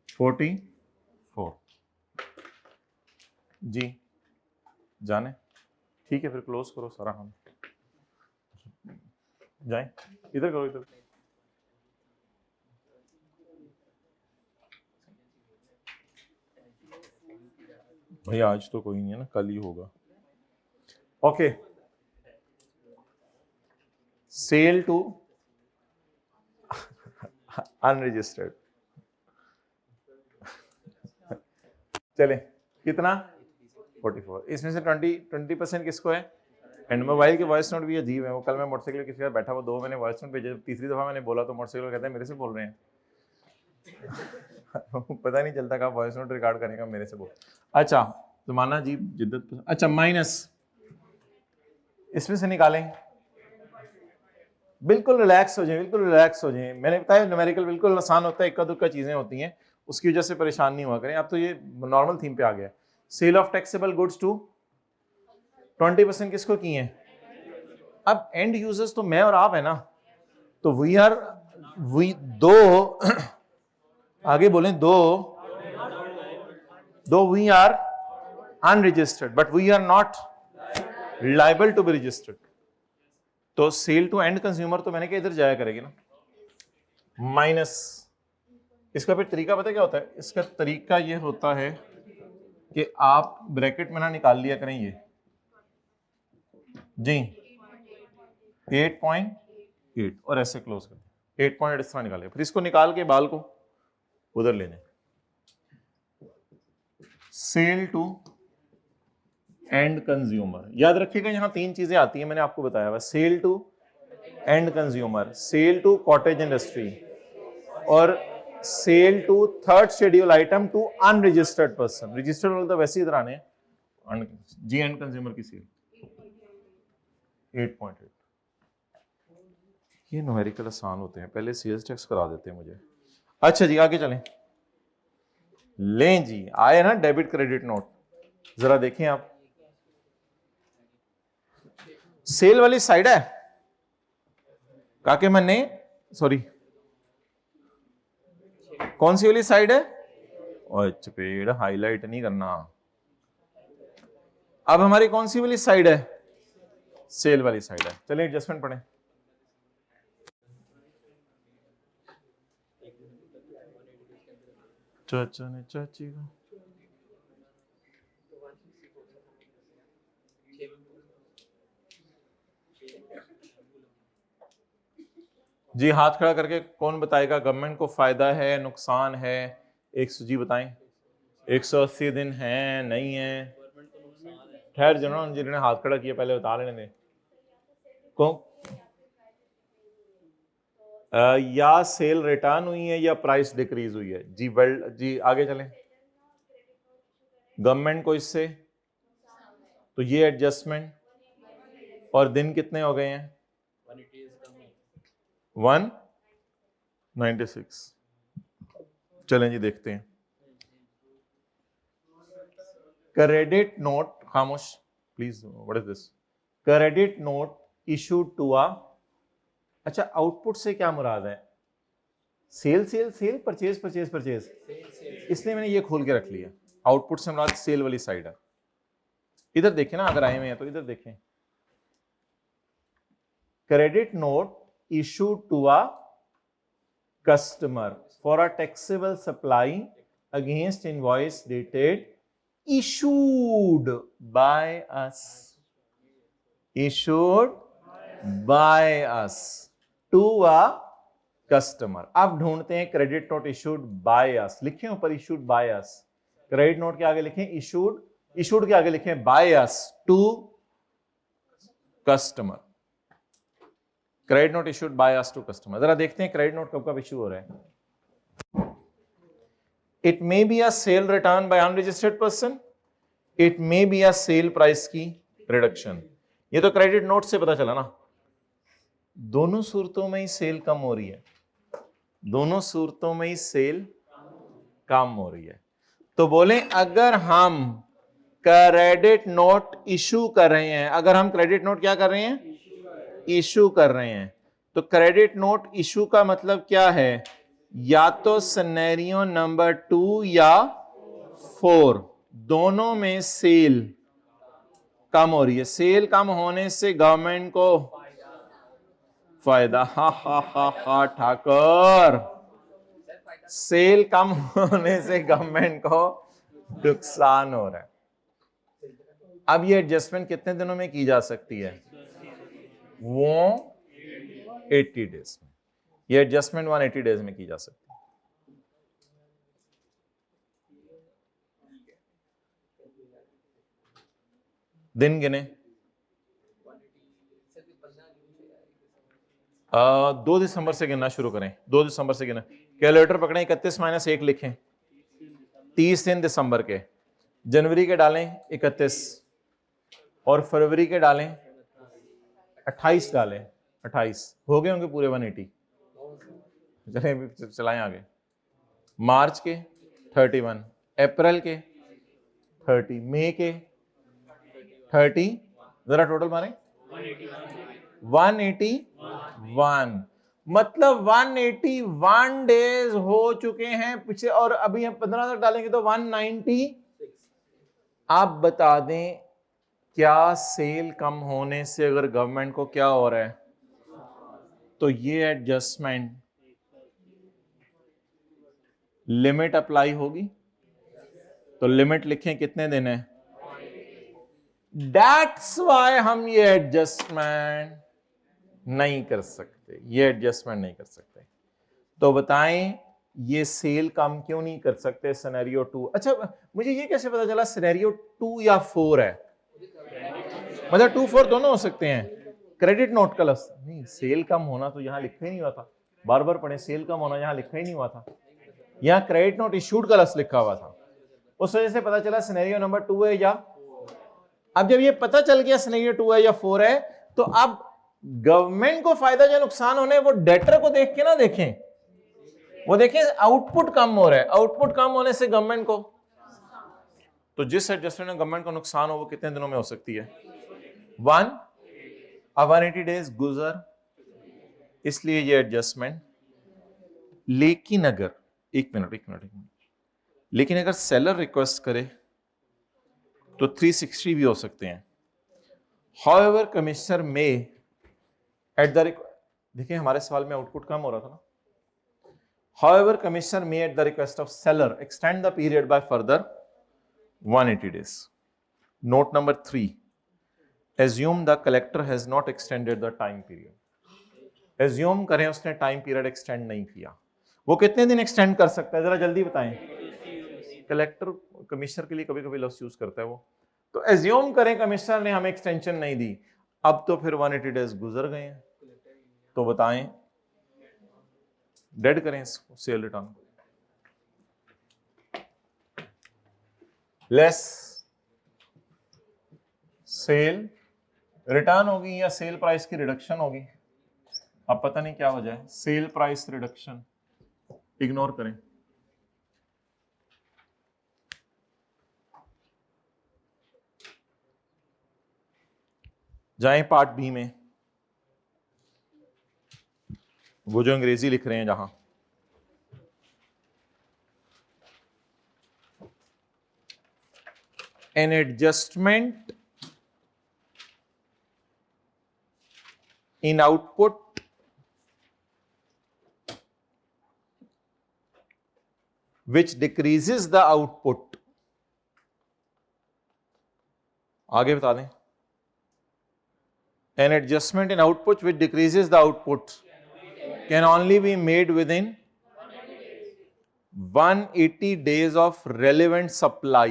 44 जी, जाने ठीक है, फिर क्लोज करो सारा, हम जाएं, इधर करो, इधर। भैया आज तो कोई नहीं है ना, कल ही होगा। ओके, सेल टू अनरजिस्टर्ड, चले कितना? 44। इसमें से 20% किसको है? एंड मोबाइल के वॉइस नोट भी अजीब है। वो कल मैं मोटरसाइकिल किसी का बैठा, वो 2 मैंने वॉइस नोट भेजे, तीसरी दफा मैंने बोला तो मोटरसाइकिल कहता है मेरे से बोल रहे हैं। पता नहीं चलता कब वॉइस नोट रिकॉर्ड करेगा, मेरे से बोल। अच्छा, तो माना जी जिद्दत। अच्छा, माइनस, इसमें से निकालें, बिल्कुल रिलैक्स हो जाए, बिल्कुल रिलैक्स हो जाए। मैंने बताया न्यूमेरिकल बिल्कुल आसान होता है, इक्का दुक्का चीजें होती हैं, उसकी वजह से परेशान नहीं हुआ करें। अब तो ये नॉर्मल थीम पे आ गया। Sale of taxable goods to 20% किसको किए हैं? अब एंड यूजर्स तो मैं और आप है ना, तो वी दो आगे बोलें, दो we are unregistered but we are not liable to be registered. तो सेल टू एंड कंज्यूमर तो मैंने कहा इधर जाया करेगी ना, माइनस। इसका फिर तरीका पता क्या होता है? इसका तरीका ये होता है कि आप ब्रैकेट में ना निकाल लिया करें ये जी 8.8 और ऐसे क्लोज कर 8.8 इस तरह निकाले, फिर इसको निकाल के बाल को उधर लेने। सेल टू एंड कंज्यूमर, याद रखिएगा यहां 3 चीजें आती हैं, मैंने आपको बताया हुआ। Sale to end consumer, sale to cottage industry और sale to third schedule item to unregistered person. Registered वाले तो वैसे ही इधर आने हैं। जी एंड कंज्यूमर की सेल 8.8। ये न्यूमेरिकल आसान होते हैं, पहले सेल्स टैक्स करा देते हैं मुझे। अच्छा जी आगे चलें। लें जी, आए ना डेबिट क्रेडिट नोट, जरा देखें आप। सेल वाली साइड है काके मन्ने, सॉरी कौन सी वाली साइड है? और चपेड़ हाईलाइट नहीं करना। अब हमारी कौन सी वाली साइड है? सेल वाली साइड है। चलिए एडजस्टमेंट पढ़ें। चाचा ने चाची को जी हाथ खड़ा करके कौन बताएगा गवर्नमेंट को फायदा है नुकसान है? एक जी बताएं। 180 दिन है नहीं है? खैर जिन्होंने जिन्होंने हाथ खड़ा किया पहले बता लेने दें। कौन या सेल रिटर्न हुई है या प्राइस डिक्रीज हुई है? जी वेल जी आगे चलें। गवर्नमेंट को इससे तो ये एडजस्टमेंट और दिन कितने हो गए हैं? 196। चलें जी देखते हैं। क्रेडिट नोट, खामोश please, what is this? Credit note issued to a, अच्छा आउटपुट से क्या मुराद है? Sale sale sale, purchase purchase purchase, इसलिए मैंने ये खोल के रख लिया। आउटपुट से मुराद सेल वाली साइड है। इधर देखें ना, अगर आए हुए हैं तो इधर देखें। Credit note issued to a customer for a taxable supply against invoice dated issued by us, issued by us to a customer। अब ढूंढते हैं credit note issued by us, लिखें ऊपर issued by us. Credit note के आगे लिखें issued, issued के आगे लिखें by us to customer. Credit note issued by us to customer. जरा देखते हैं क्रेडिट नोट कब कब इशू हो रहा है। It may be a sale return by unregistered person, it may be a sale price की रिडक्शन। ये तो क्रेडिट नोट से पता चला ना। दोनों सूरतों में ही सेल कम हो रही है, दोनों सूरतों में ही सेल कम हो रही है। तो बोले अगर हम क्रेडिट नोट इशू कर रहे हैं, अगर हम क्रेडिट नोट क्या कर रहे हैं? इशू कर रहे हैं। तो क्रेडिट नोट इशू का मतलब क्या है? या तो सिनेरियो नंबर 2 या 4, दोनों में सेल कम हो रही है। सेल कम होने से गवर्नमेंट को फायदा। हा हा हा हा ठाकर, सेल कम होने से गवर्नमेंट को नुकसान हो रहा है। अब ये एडजस्टमेंट कितने दिनों में की जा सकती है? वो 80 डेज में। ये एडजस्टमेंट 180 डेज में की जा सकती है। दिन गिने 2 दिसंबर से गिनना शुरू करें। 2 दिसंबर से गिना, कैलकुलेटर पकड़ें, 31 - 1 लिखें, 30 दिन दिसंबर के, जनवरी के डालें 31 और फरवरी के डालें 28 डालें, 28 हो गए होंगे पूरे 180। चलें चलाएं आगे। मार्च के 31, अप्रैल के 30, मई के 30, जरा टोटल मारें 181, मतलब 181 डेज हो चुके हैं पीछे, और अभी हम 15 तक डालेंगे तो 190। आप बता दें क्या सेल कम होने से अगर गवर्नमेंट को क्या हो रहा है? तो ये एडजस्टमेंट लिमिट अप्लाई होगी। तो लिमिट लिखें कितने दिन है? दैट्स वाई हम ये एडजस्टमेंट नहीं कर सकते, ये एडजस्टमेंट नहीं कर सकते। तो बताएं ये सेल कम क्यों नहीं कर सकते? सिनेरियो 2। अच्छा मुझे ये कैसे पता चला सिनेरियो 2 या 4 है? मतलब 2 4 दोनों हो सकते हैं। क्रेडिट नोट का लफ्ज नहीं, सेल कम होना तो यहाँ लिखा ही नहीं हुआ था, बार बार पढ़े, सेल कम होना यहाँ लिखा ही नहीं हुआ था, यहाँ क्रेडिट नोट इशूड का लफ्ज लिखा हुआ था। उस वजह से पता चला सिनेरियो नंबर 2 है या, अब जब ये पता चल गया सिनेरियो 2 है या 4 है, तो अब गवर्नमेंट को फायदा या नुकसान होने वो डेटर को देख के ना देखें, वो देखें आउटपुट कम हो रहा है, आउटपुट कम होने से गवर्नमेंट को, तो जिस एडजस्टमेंट में गवर्नमेंट को नुकसान हो वो कितने दिनों में हो सकती है? 180 डेज गुजर, इसलिए ये एडजस्टमेंट। लेकिन अगर एक मिनट, लेकिन अगर सेलर रिक्वेस्ट करे तो 360 भी हो सकते हैं। हाउएवर कमिश्नर में एट द, देखिए हमारे सवाल में आउटपुट कम हो रहा था ना, हाउएवर कमिश्नर में at the request of seller extend the period by further 180 days. Note number 3. Assume the collector has not extended the time period. Assume करें उसने टाइम पीरियड एक्सटेंड नहीं किया, वो कितने दिन एक्सटेंड कर सकता है, जरा जल्दी बताएं। कलेक्टर कमिश्नर के लिए कभी कभी लफ्ज यूज करता है वो, तो एज्यूम करें कमिश्नर ने हमें एक्सटेंशन नहीं दी, अब तो फिर 180 डेज गुजर गए हैं, तो बताएं डेड करें इसको, cell return less cell return होगी या सेल प्राइस की रिडक्शन होगी, अब पता नहीं क्या वजह है, सेल प्राइस रिडक्शन इग्नोर करें। जाएं पार्ट बी में, वो जो अंग्रेजी लिख रहे हैं जहां, an adjustment in output which decreases the output, आगे बता दें, an adjustment in output which decreases the output can only be made within 180 days of relevant supply,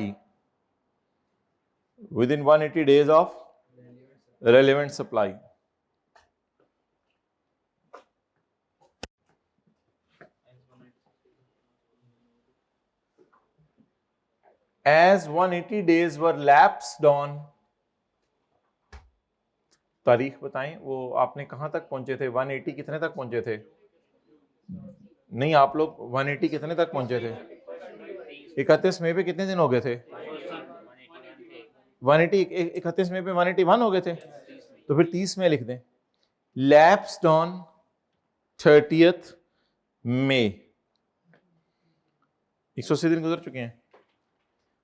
within 180 days of relevant supply. As 180 days were lapsed on, तारीख बताएं, वो आपने कहां तक पहुंचे थे, 180 कितने तक पहुंचे थे? नहीं, आप लोग 180 कितने तक पहुंचे थे? 31 मई पे कितने दिन हो गए थे? 180, 31 मई पे 181 हो गए थे, तो फिर 30 में लिख दें, लैप्स्ड ऑन 30th मई, 180 दिन गुजर चुके हैं।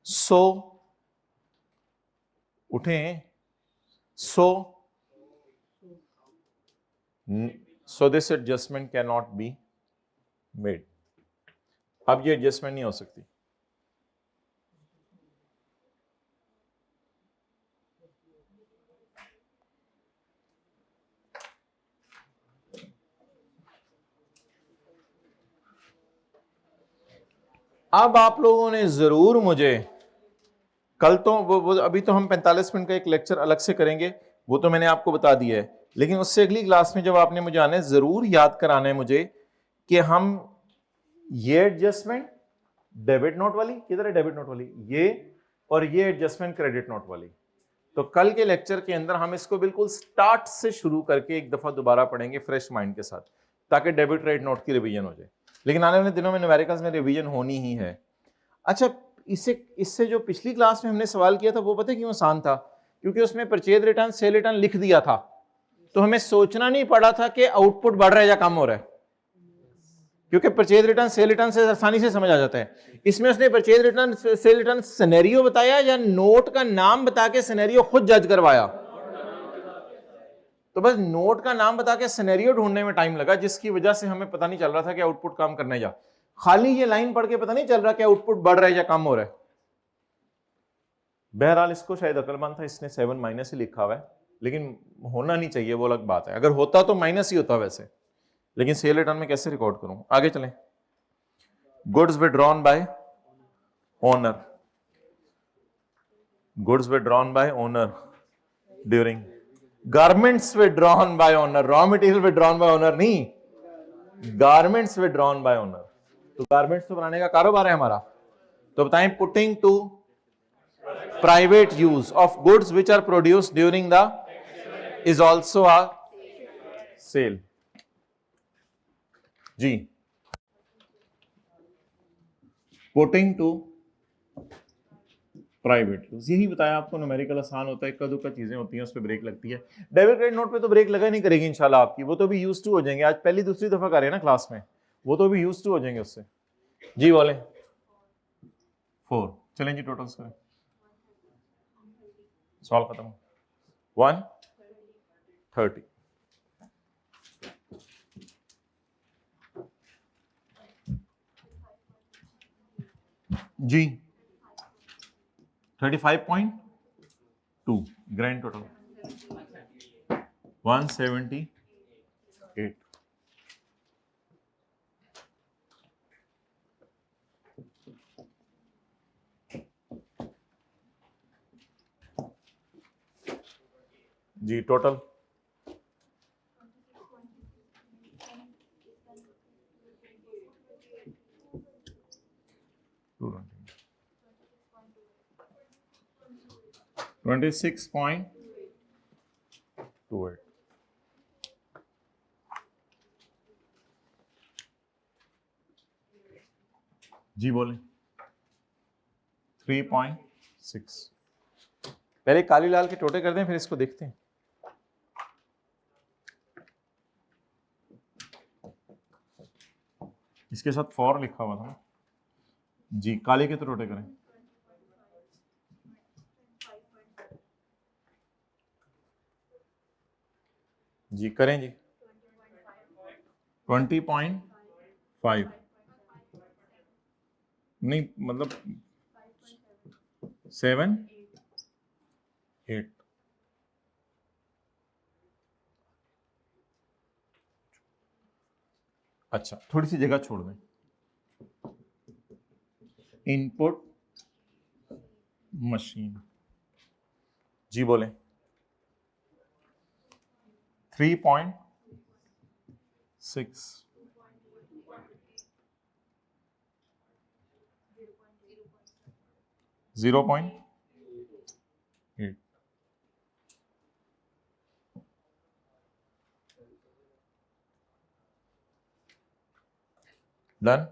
सो उठें, so this adjustment cannot be made, अब ये एडजस्टमेंट नहीं हो सकती। अब आप लोगों ने जरूर मुझे कल तो वो अभी तो हम 45 मिनट का एक लेक्चर अलग से करेंगे, वो तो मैंने आपको बता दिया है, लेकिन उससे अगली क्लास में जब आपने मुझे आना है जरूर याद कराना है मुझे कि हम ये एडजस्टमेंट डेबिट नोट वाली, किधर है डेबिट नोट वाली, ये, और ये एडजस्टमेंट क्रेडिट नोट वाली, तो कल के लेक्चर के अंदर हम इसको बिल्कुल स्टार्ट से शुरू करके एक दफा दोबारा पढ़ेंगे फ्रेश माइंड के साथ, ताकि डेबिट क्रेडिट नोट की रिवीजन हो जाए। लेकिन आने वाले दिनों में न्यूमेरिकल्स में रिवीजन होनी ही है। अच्छा, इससे जो पिछली क्लास में हमने सवाल किया था वो पता है क्यों आसान था? क्योंकि उसमें परचेज रिटर्न सेल रिटर्न लिख दिया था, तो हमें सोचना नहीं पड़ा था कि आउटपुट बढ़ रहा है या कम हो रहा है, क्योंकि परचेज रिटर्न सेल रिटर्न से आसानी से समझ आ जाता है। इसमें उसने purchase return cell return scenario बताया या नोट का नाम बता के सिनेरियो खुद जज करवाया? तो बस नोट का नाम बता के सिनेरियो ढूंढने में टाइम लगा, जिसकी वजह से हमें पता नहीं चल रहा था कि आउटपुट कम करने जा, खाली ये लाइन पढ़ के पता नहीं चल रहा कि आउटपुट बढ़ रहा है या कम हो रहा है। बहरहाल इसको शायद अकलमंद था, इसने 7 माइनस ही लिखा हुआ है, लेकिन होना नहीं चाहिए, वो अलग बात है, अगर होता तो माइनस ही होता वैसे, लेकिन सेल रिटर्न में कैसे रिकॉर्ड करूं? आगे चलें। Goods withdrawn by owner, goods withdrawn by owner during, garments withdrawn by owner, raw material withdrawn by owner नहीं, गारमेंट्स विड्रॉन बाय ओनर। तो गारमेंट्स तो बनाने का कारोबार है हमारा। तो बताएं, putting to private use of goods which are produced during the is also a sale. जी, पुटिंग टू प्राइवेट यूज, यही बताया आपको। न्यूमेरिकल आसान होता है, इक्का दुक्का चीजें होती हैं उस पर ब्रेक लगती है। डेबिट क्रेडिट नोट पे तो ब्रेक लगा नहीं करेगी इंशाल्लाह आपकी, वो तो भी यूज टू हो जाएंगे। आज पहली दूसरी दफा कर रहे हैं ना क्लास में, वो तो भी यूज टू हो जाएंगे उससे। जी बोले 4, चलें जी टोटल्स करें, सवाल खत्म। 130 जी, 35.2 ग्रैंड टोटल 178। जी टोटल 26.28। जी बोले 3.6। पहले काली लाल के टोटे कर दें, फिर इसको देखते हैं। इसके साथ 4 लिखा हुआ था ना जी, काले के तो टोटे करें। जी करें जी, 20.5 नहीं, मतलब 7, 8। अच्छा, थोड़ी सी जगह छोड़ दें। इनपुट मशीन जी बोले 3.6 0.8। डन,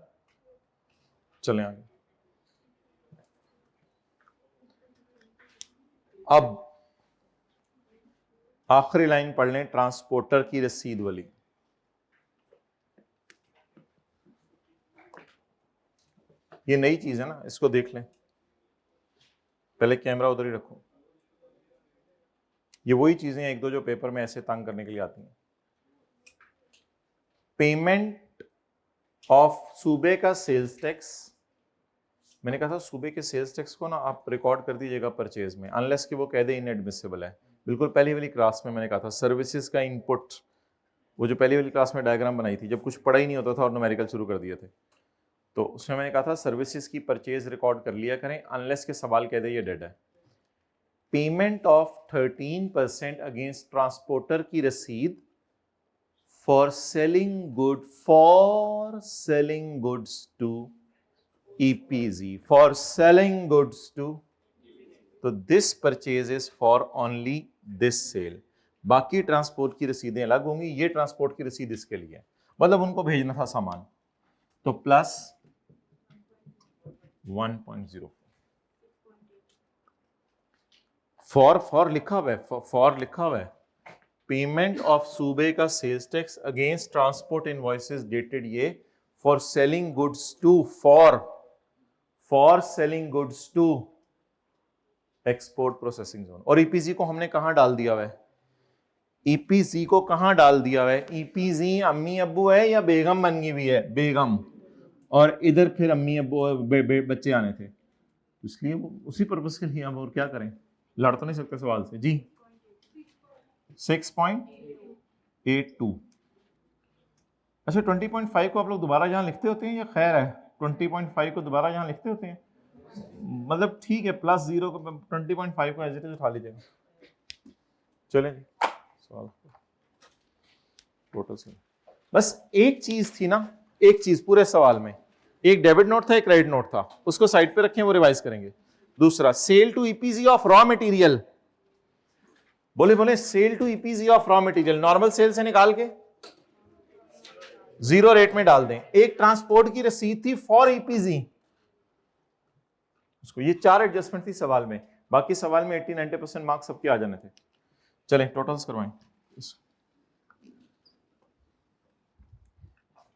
चलें आगे। अब आखिरी लाइन पढ़ लें, ट्रांसपोर्टर की रसीद वाली। ये नई चीज है ना, इसको देख लें। पहले कैमरा उधर ही रखो। ये वही चीजें एक दो जो पेपर में ऐसे तंग करने के लिए आती हैं। पेमेंट ऑफ सूबे का सेल्स टैक्स, मैंने कहा था सूबे के सेल्स टैक्स को ना आप रिकॉर्ड कर दीजिएगा परचेज में, अनलेस कि वो कह दे इनएडमिसिबल है। बिल्कुल पहली वाली क्लास में मैंने कहा था सर्विसेज का इनपुट, वो जो पहली वाली क्लास में डायग्राम बनाई थी जब कुछ पढ़ा ही नहीं होता था और न्यूमेरिकल शुरू कर दिए थे, तो उसमें मैंने कहा था सर्विसेज की परचेज रिकॉर्ड कर लिया करें, अनलेस के सवाल कह दे ये डेड है। पेमेंट ऑफ 13% अगेंस्ट ट्रांसपोर्टर की रसीद for selling goods to EPG, for selling goods to, तो this purchase is for only this sale. बाकी ट्रांसपोर्ट की रसीदें अलग होंगी, ये ट्रांसपोर्ट की रसीद इसके लिए, मतलब उनको भेजना था सामान। तो प्लस 1.0 फॉर लिखा हुआ है, फॉर लिखा हुआ है। पेमेंट ऑफ सूबे का sales tax against transport invoices dated ये for selling goods to, for selling goods to export processing zone. और ईपीजी को हमने कहां डाल दिया हुआ है? ईपीजी को कहां डाल दिया हुआ है? ईपीजी अम्मी अब्बू है या बेगम बन गई हुई है? बेगम, और इधर फिर अम्मी अब्बू बच्चे आने थे, इसलिए वो उसी पर्पस के लिए हम और क्या करें, लड़ तो नहीं सकते सवाल से। जी 6.82। अच्छा 20.5 को आप लोग दोबारा यहाँ लिखते होते हैं या खैर है 20.5 को दोबारा यहाँ लिखते होते हैं? मतलब ठीक है, +0 को 20.5 को एज इट इज उठा लीजिएगा। चलें जी, सवाल टोटल सेल। बस एक चीज थी ना, एक चीज पूरे सवाल में, एक डेबिट नोट था एक क्रेडिट नोट था, उसको साइड पे रखें, वो रिवाइज करेंगे। दूसरा sale to EPZ of raw material, बोले बोले sale to EPZ of raw material, normal sale से निकाल के जीरो रेट में डाल दें। एक ट्रांसपोर्ट की रसीद थी फॉर ईपीजी, उसको, ये 4 एडजस्टमेंट थी सवाल में, बाकी सवाल में 80-90% मार्क्स सबके आ जाने थे। चलें टोटल्स करवाएं।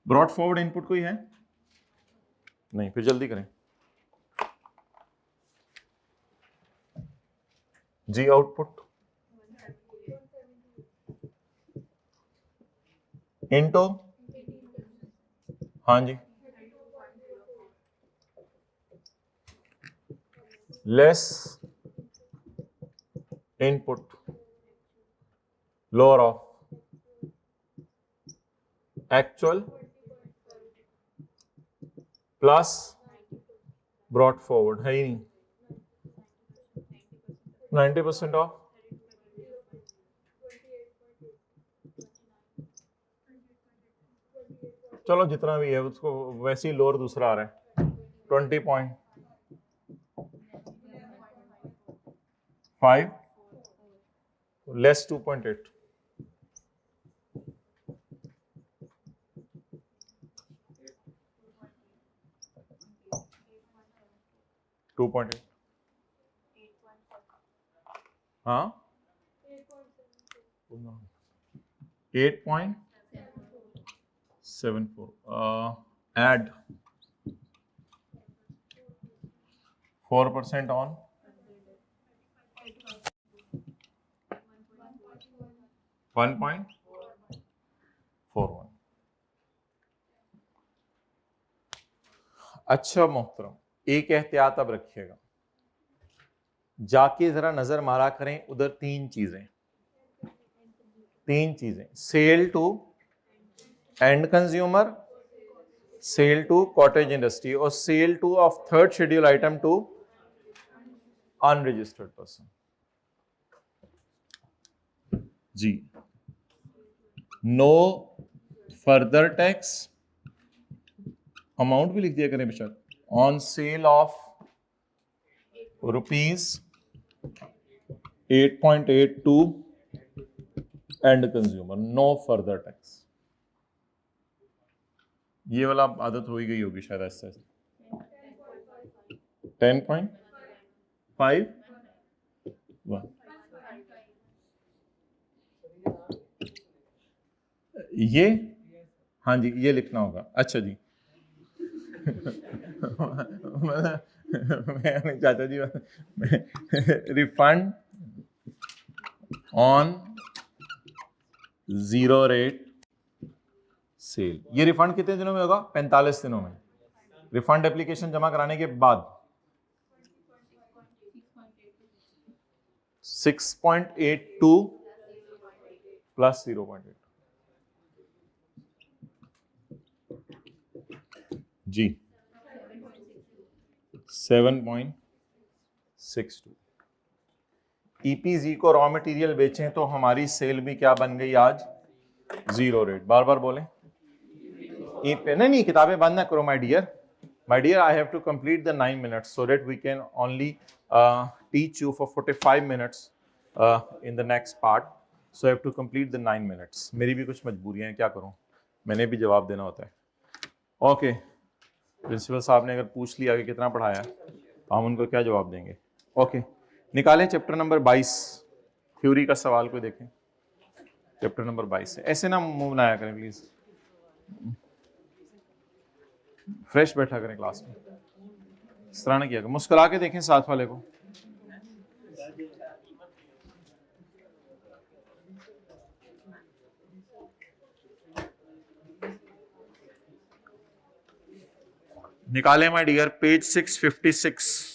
ब्रॉड फॉरवर्ड इनपुट कोई है? नहीं, फिर जल्दी करें जी। आउटपुट इनटू, हाँ जी, less input lower of actual plus brought forward, है ही नहीं, 90% ऑफ, चलो जितना भी है उसको वैसे ही लोअर दूसरा आ रहा है 20.5 लेस 2.8, हाँ 8.74 add 4% on 1.41। अच्छा मोहतरम, एक एहतियात अब रखिएगा, जाके जरा नजर मारा करें उधर, तीन चीजें, sale to end consumer, sale to cottage industry, और sale to of third schedule item to unregistered person. जी, नो फर्दर टैक्स, अमाउंट भी लिख दिया करें बेशक, on sale of ₹8.82 end consumer, no further tax. ये वाला आदत हो ही गई होगी शायद ऐसे। 10.51 ये, हाँ जी ये लिखना होगा। अच्छा जी मैं चाचा जी refund on zero rate sale, ये रिफंड कितने दिनों में होगा? 45 दिनों में, रिफंड एप्लीकेशन जमा कराने के बाद। 6.82 प्लस 0.8 जी 7.62। ईपीजी को रॉ मटेरियल बेचें तो हमारी सेल भी क्या बन गई आज? Zero rate. बार बार बोलें, नहीं किताबें बंद ना करो my dear, I have to complete the 9 minutes so that we can only teach you for 45 minutes in the next part. So I have to complete the 9 minutes. मेरी भी कुछ मजबूरियां हैं, क्या करूं, मैंने भी जवाब देना होता है। ओके, प्रिंसिपल साहब ने अगर पूछ लिया कि कितना पढ़ाया तो हम उनको क्या जवाब देंगे? ओके, निकालें चैप्टर नंबर 22, थ्योरी का सवाल कोई देखें, चैप्टर नंबर 22 है। ऐसे ना मुंह बनाया करें प्लीज, फ्रेश बैठा करें क्लास में, इस तरह ना किया करें, मुस्कुरा के देखें साथ वाले को। निकालें my dear, page 656।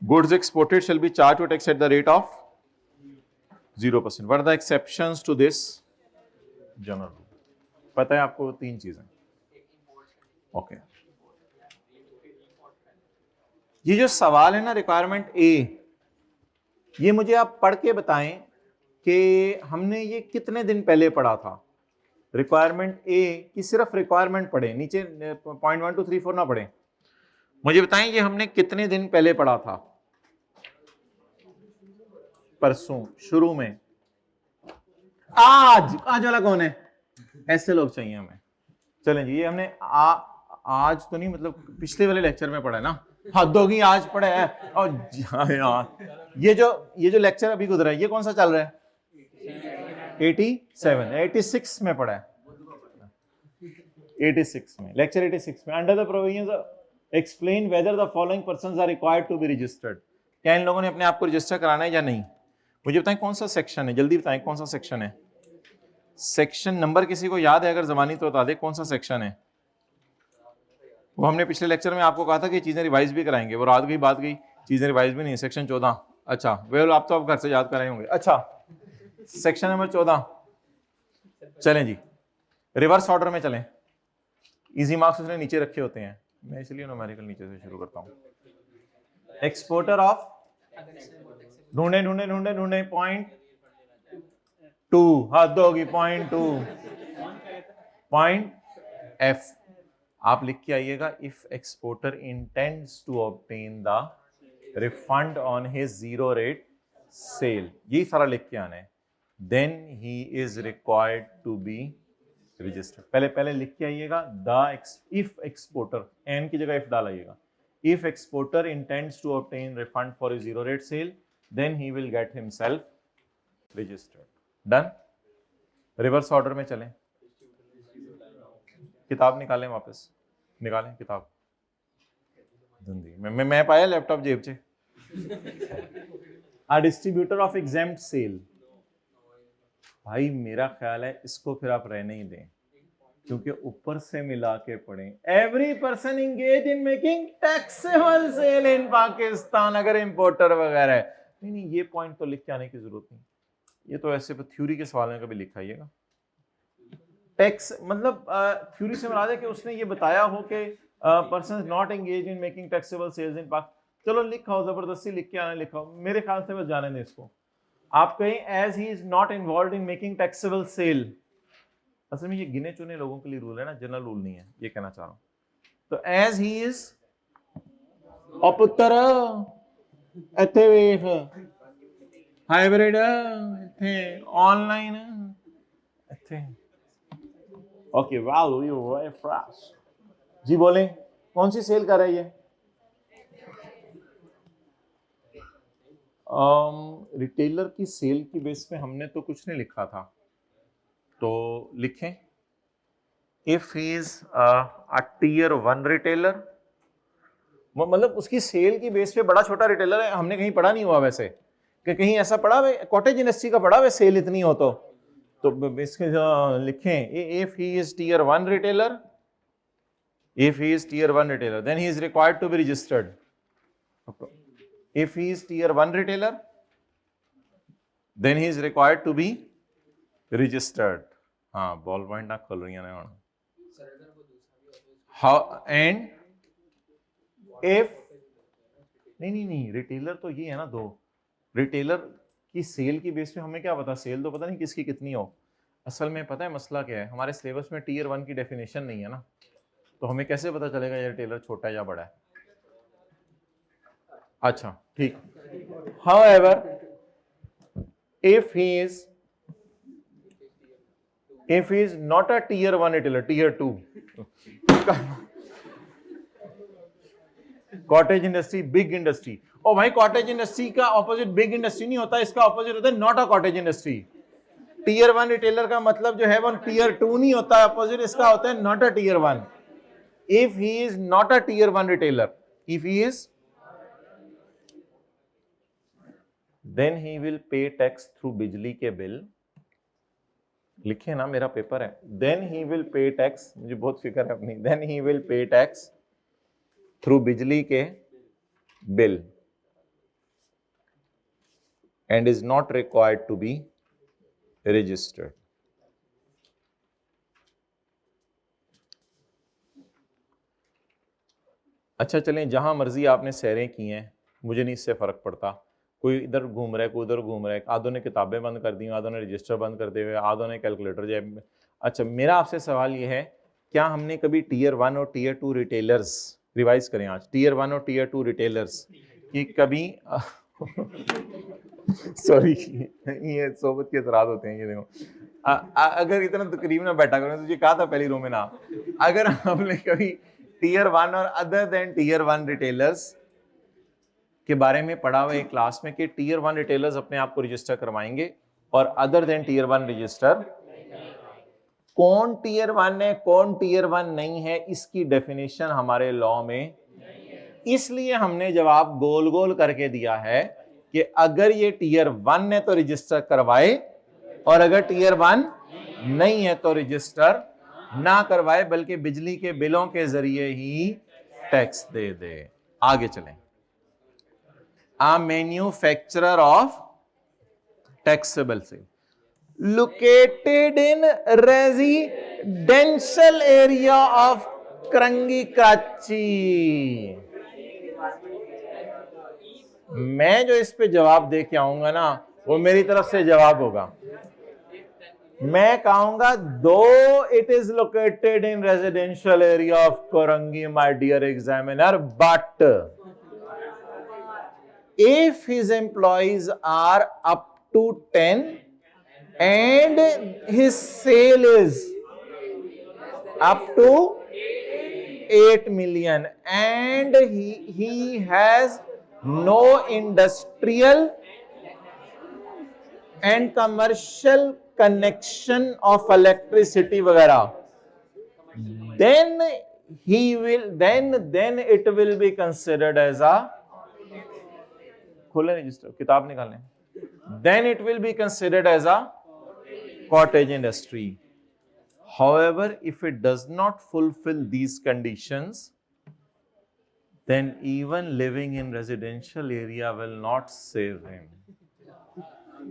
Goods exported shall be charged to tax at the rate of 0%. What are the exceptions to this general rule? पता है आपको तीन चीजें, ओके ये जो सवाल है ना रिक्वायरमेंट ए, ये मुझे आप पढ़ के बताएं कि हमने ये कितने दिन पहले पढ़ा था। रिक्वायरमेंट ए की सिर्फ रिक्वायरमेंट पढ़े, नीचे पॉइंट 1 2 3 4 ना पढ़े। मुझे बताएं ये हमने कितने दिन पहले पढ़ा था। परसों, शुरू में, आज। आज वाला कौन है? ऐसे लोग चाहिए हमें। चलें जी, ये हमने आज तो नहीं, मतलब पिछले वाले लेक्चर में पढ़ा है ना। हद होगी, आज पढ़ा है। और यार ये जो लेक्चर अभी गुजरा है ये कौन सा चल रहा है? 86 में पढ़ा है। 86 में, लेक्चर 86 में, under the provisions explain whether the following persons are required to be registered. क्या इन लोगों ने अपने आप को रजिस्टर कराना है या नहीं? मुझे बताएं कौन सा सेक्शन है, जल्दी बताएं कौन सा सेक्शन है। सेक्शन नंबर किसी को याद है? अगर जबानी तो बता दे कौन सा सेक्शन है। वो हमने पिछले लेक्चर में आपको कहा था कि चीजें रिवाइज भी कराएंगे, वो रात गई बात गई, चीजें रिवाइज भी नहीं। सेक्शन 14। अच्छा वेल, आप तो आप घर से याद कराए होंगे। अच्छा सेक्शन नंबर 14, चलें जी रिवर्स ऑर्डर में चलें। इजी मार्क्स उसने नीचे रखे होते हैं, मैं इसलिए न्यूमेरिकल नीचे से शुरू करता हूं। एक्सपोर्टर ऑफ, ढूंढे पॉइंट 2, हद होगी पॉइंट 2, पॉइंट एफ। आप लिख के आइएगा if exporter intends to obtain the refund on his 0 rate sale, यही सारा लिख के आना है। Then he is required to be registered. पहले लिख के आइएगा इफ एक्सपोर्टर, एन की जगह इफ डालिएगा। If exporter intends to obtain refund for his 0 rate sale then he will get himself registered. Done. Reverse order में चलें। किताब निकालें, वापस निकालें किताब। धुंधी मैं पाया लैपटॉप जेब चे। आ डिस्ट्रीब्यूटर ऑफ एग्जेम्प्ट सेल, भाई मेरा ख्याल है इसको फिर आप रहने ही दें, क्योंकि ऊपर से मिला के पढ़ें। Every person engage in making taxable sale in Pakistan, अगर इंपोर्टर वगैरह है। नहीं ये पॉइंट तो लिख के आने की जरूरत नहीं, ये तो ऐसे थ्योरी के सवाल में कभी लिखाइएगा। टैक्स मतलब थ्योरी से मुराद है कि उसने ये बताया हो कि person not engage in making taxable sales in Pak. चलो लिखा हो, जबरदस्ती लिख के आना, लिखा हो, मेरे ख्याल से बस जाने दें इसको। आप कहें as he is not involved in making taxable sale, असल में ये गिने चुने लोगों के लिए रूल है ना, जनरल रूल नहीं है, ये कहना चाह रहा हूं। तो एज ही इज, और पुत्र इथे वेख हाइब्रिड इथे ऑनलाइन इथे। ओके वैल्यू वेरी फास्ट जी, बोलें कौन सी सेल कर रही है? रिटेलर की सेल की बेस पे हमने तो कुछ नहीं लिखा था, तो लिखें if he is a tier 1 retailer, मतलब उसकी सेल की बेस पे बड़ा छोटा रिटेलर है। हमने कहीं पढ़ा नहीं हुआ वैसे कि कहीं ऐसा पढ़ा हुआ कॉटेज इंडस्ट्री का पढ़ा हुआ सेल इतनी हो, तो इसके लिखें if he is tier 1 retailer, if he is tier 1 retailer then he is required to be registered. If he is tier 1 retailer then he is required to be registered. हाँ ball point ना खोल रही है how and if नहीं retailer तो ये है ना, दो रिटेलर की सेल की बेस पे हमें क्या पता, सेल तो पता नहीं किसकी कितनी हो। असल में पता है मसला क्या है, हमारे सिलेबस में टियर 1 की डेफिनेशन नहीं है ना, तो हमें कैसे पता चलेगा ये रिटेलर छोटा है या बड़ा है। अच्छा ठीक। However, if he is not a tier 1 retailer, tier 2, cottage industry, big industry. ओ भाई कॉटेज इंडस्ट्री का ऑपोजिट बिग इंडस्ट्री नहीं होता, इसका ऑपोजिट होता है not a cottage industry. Tier 1 retailer का मतलब जो है वो टियर 2 नहीं होता, ऑपोजिट इसका होता है not a tier 1। If he is not a tier 1 retailer, if he is, then he will pay tax through बिजली के बिल। लिखे ना, मेरा पेपर है। Then he will pay tax, मुझे बहुत फिक्र है अपनी। Then he will pay tax through बिजली के bill and is not required to be registered. अच्छा चलें, जहां मर्जी आपने सैरें की हैं, मुझे नहीं इससे फ़र्क पड़ता। कोई इधर घूम रहा है, कोई उधर घूम रहा है, आधों ने किताबें बंद कर दी, आधों ने रजिस्टर बंद कर दिए हुए, आधों ने कैलकुलेटर जेब में। अच्छा, मेरा आपसे सवाल ये है, क्या हमने कभी टीयर 1 और टीयर 2 रिटेलर्स, रिवाइज करें आज, टीयर 1 और टीयर 2 रिटेलर्स की कभी सॉरी ये सोबत के असरात होते हैं, ये देखो। अगर इतना तकरीब ना बैठा करो, तुझे कहा था पहली रो में ना, अगर हमने कभी टीयर 1 और अदर देन टीयर 1 रिटेलर्स के बारे में पढ़ा हुआ एक क्लास में कि टीयर 1 रिटेलर्स अपने आप को रजिस्टर करवाएंगे और अदर देन टीयर 1 रजिस्टर, कौन टीयर 1 है कौन टीयर 1 नहीं है, इसकी डेफिनेशन हमारे लॉ में, इसलिए हमने जवाब गोल गोल करके दिया है कि अगर ये टीयर 1 है तो रजिस्टर करवाए, और अगर टीयर 1 नहीं है तो रजिस्टर ना करवाए, बल्कि बिजली के बिलों के जरिए ही टैक्स दे दे। आगे चलें। A manufacturer of taxable sale located in residential area of Karangi, Karachi। मैं जो इस पे जवाब दे के आऊंगा ना, वो मेरी तरफ से जवाब होगा। मैं कहूंगा दो it is located in residential area of Korangi my dear examiner, but if his employees are up to 10 and his sale is up to 8 million and he has no industrial and commercial connection of electricity वगैरह, then it will be considered as a, खोलें register, किताब निकालें, then it will be considered as a cottage industry. However, if it does not fulfill these conditions, then even living in residential area will not save him,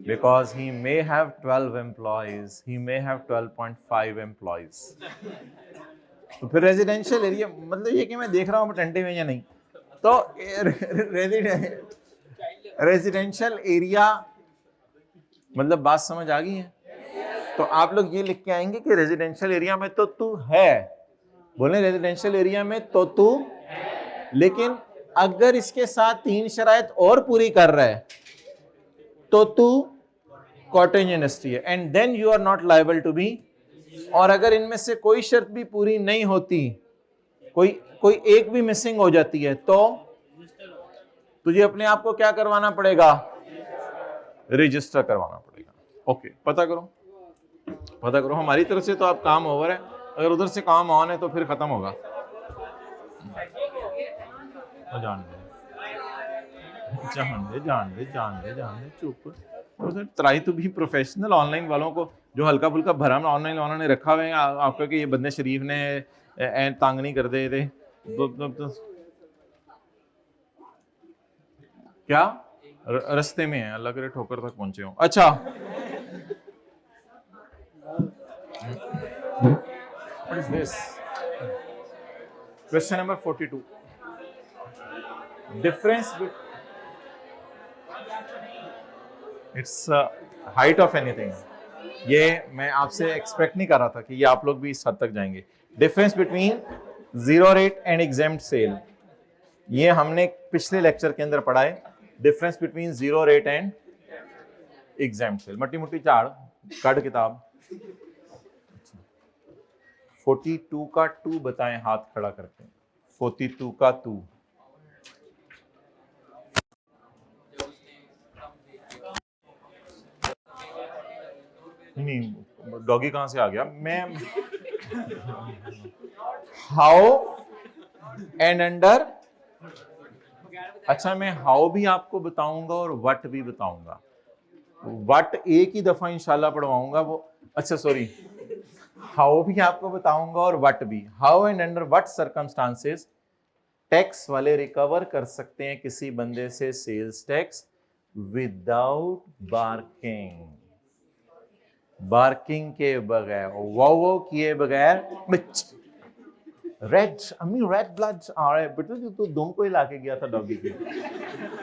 because he may have 12 employees, he may have 12.5 employees. तो फिर residential area मतलब ये कि मैं देख रहा हूँ टेंटे में या नहीं, तो रेजिडेंशियल एरिया मतलब बात समझ आ गई है। तो आप लोग ये लिख के आएंगे कि रेजिडेंशियल एरिया में तो तू है, बोले रेजिडेंशियल एरिया में तो तू, लेकिन अगर इसके साथ 3 शराइत और पूरी कर रहा है तो तू कॉटेज इंडस्ट्री है, and then you are not liable to be. और अगर इनमें से कोई शर्त भी पूरी नहीं होती, कोई एक भी मिसिंग हो जाती है, तो तुझे अपने आप को क्या करवाना पड़ेगा, रजिस्टर करवाना पड़ेगा। ओके, पता करो हमारी तरफ से तो आप काम ओवर है, अगर उधर से काम ऑन है तो फिर खत्म होगा। जान दे चुप। Try to be professional. Online वालों को जो हल्का फुल्का भरम ऑनलाइन वालों ने रखा हुआ है, आपका कि ये बंदे शरीफ ने तंग नहीं कर दे थे क्या रास्ते में है, अल्लाह करे ठोकर तक पहुंचे हो। अच्छा, what is this? Question number 42, difference it's height of anything. ये मैं आपसे एक्सपेक्ट नहीं कर रहा था कि ये आप लोग भी इस हद तक जाएंगे। Difference between zero rate and exempt sale, ये हमने पिछले लेक्चर के अंदर पढ़ा है। Difference between zero rate and exempt sale, मट्टी मुट्टी झाड़ काट किताब। 42 का 2 बताएं, हाथ खड़ा करके। 42 का 2, नहीं डॉगी कहां से आ गया? मैं हाउ एंड अंडर। अच्छा, मैं हाउ भी आपको बताऊंगा और व्हाट भी बताऊंगा। व्हाट एक ही दफा इंशाल्लाह पढ़वाऊंगा वो, अच्छा सॉरी, हाउ भी आपको बताऊंगा और व्हाट भी। How and under what circumstances tax वाले रिकवर कर सकते हैं किसी बंदे से sales tax without barking, barking के बगैर, वाव किए बगैर, रेड, अम्मी रेड ब्लड आ रहा है बेटा, तू दुम को हिला के गया था डॉगी की,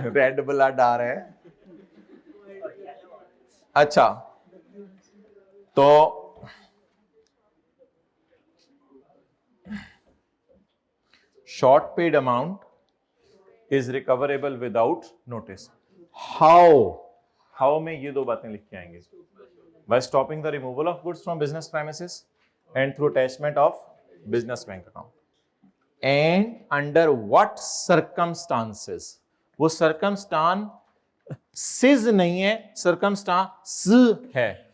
रेड ब्लड आ रहा है। अच्छा, तो short paid amount is recoverable without notice. How में ये दो बातें लिख के आएंगे, by stopping the removal of goods from business premises and through attachment of business bank account, and under what circumstances. वो सर्कमस्टांसेस नहीं है, सर्कमस्टांस है।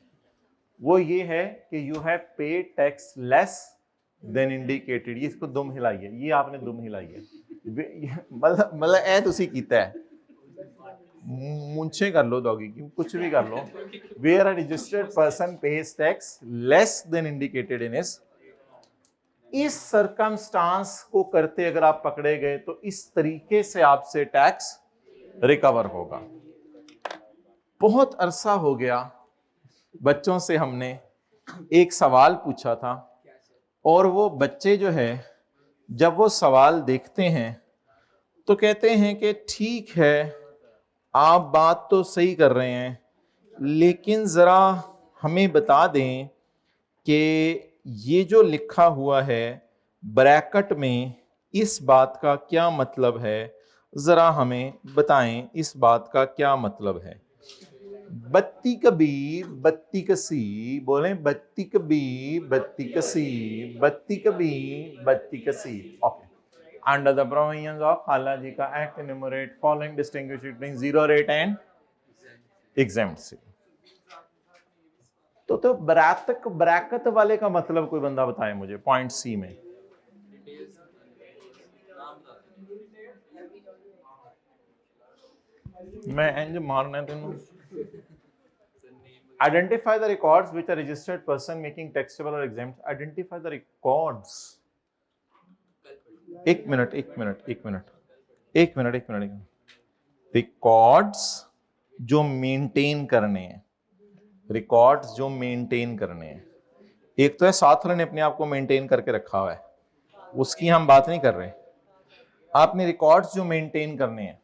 वो ये है कि you have paid tax less than indicated. ये इसको दुम हिलाइए, ये आपने दुम हिलाई है, मतलब ए तुसी कीता है, मुंछे कर लो डॉगी की, कुछ भी कर लो। Where a registered person pays tax less than indicated in इस सर्कमस्टांस को करते अगर आप पकड़े गए तो इस तरीके से आपसे टैक्स रिकवर होगा। बहुत अरसा हो गया बच्चों से हमने एक सवाल पूछा था, और वो बच्चे जो है जब वो सवाल देखते हैं तो कहते हैं कि ठीक है आप बात तो सही कर रहे हैं, लेकिन ज़रा हमें बता दें कि ये जो लिखा हुआ है ब्रैकेट में इस बात का क्या मतलब है, ज़रा हमें बताएं इस बात का क्या मतलब है। बत्ती कबीर बत्ती कसी, बोले बत्ती कबीर बत्ती कसी, बत्ती कबीर बत्ती कसी। Okay, under the provisions of खाला जी का act enumerate following distinguish between zero rate and exempt सी। तो ब्रैकेट वाले का मतलब कोई बंदा बताए मुझे पॉइंट सी में। मैं इंज मारना है तेनू। Identify the records which a registered person making taxable or exempt. Identify the records. एक मिनट। रिकॉर्ड्स जो मेंटेन करने हैं, एक तो है साथ वाले ने अपने आप को मेंटेन करके रखा हुआ है, उसकी हम बात नहीं कर रहे। आपने रिकॉर्ड्स जो मेंटेन करने हैं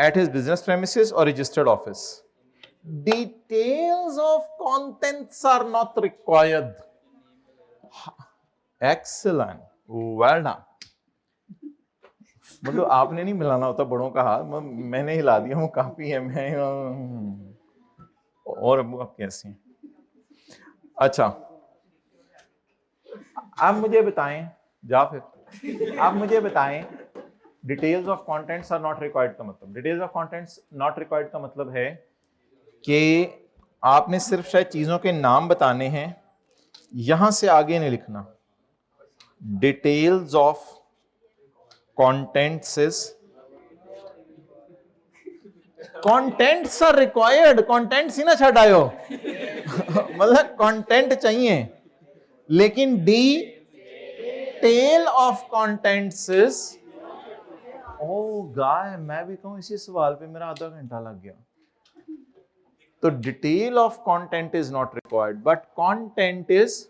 एट हिज बिजनेस प्रेमिसेस और registered office. Details of contents are not required. Excellent, well done. मतलब आपने नहीं मिलाना होता बड़ों का हाथ, मैंने हिला दिया, वो काफी है। मैं और अब कैसे हैं? अच्छा, आप मुझे बताएं, आप मुझे बताएं details of contents are not required का मतलब। Details of contents not required का मतलब है कि आपने सिर्फ शायद चीजों के नाम बताने हैं, यहां से आगे नहीं लिखना। Details of contents are required, contents ही ना छड़ आयो मतलब कंटेंट चाहिए, लेकिन डिटेल ऑफ कंटेंट्स इज। ओ गाय, मैं भी कहूं इसी सवाल पे मेरा आधा घंटा लग गया। तो detail of content is not required but content is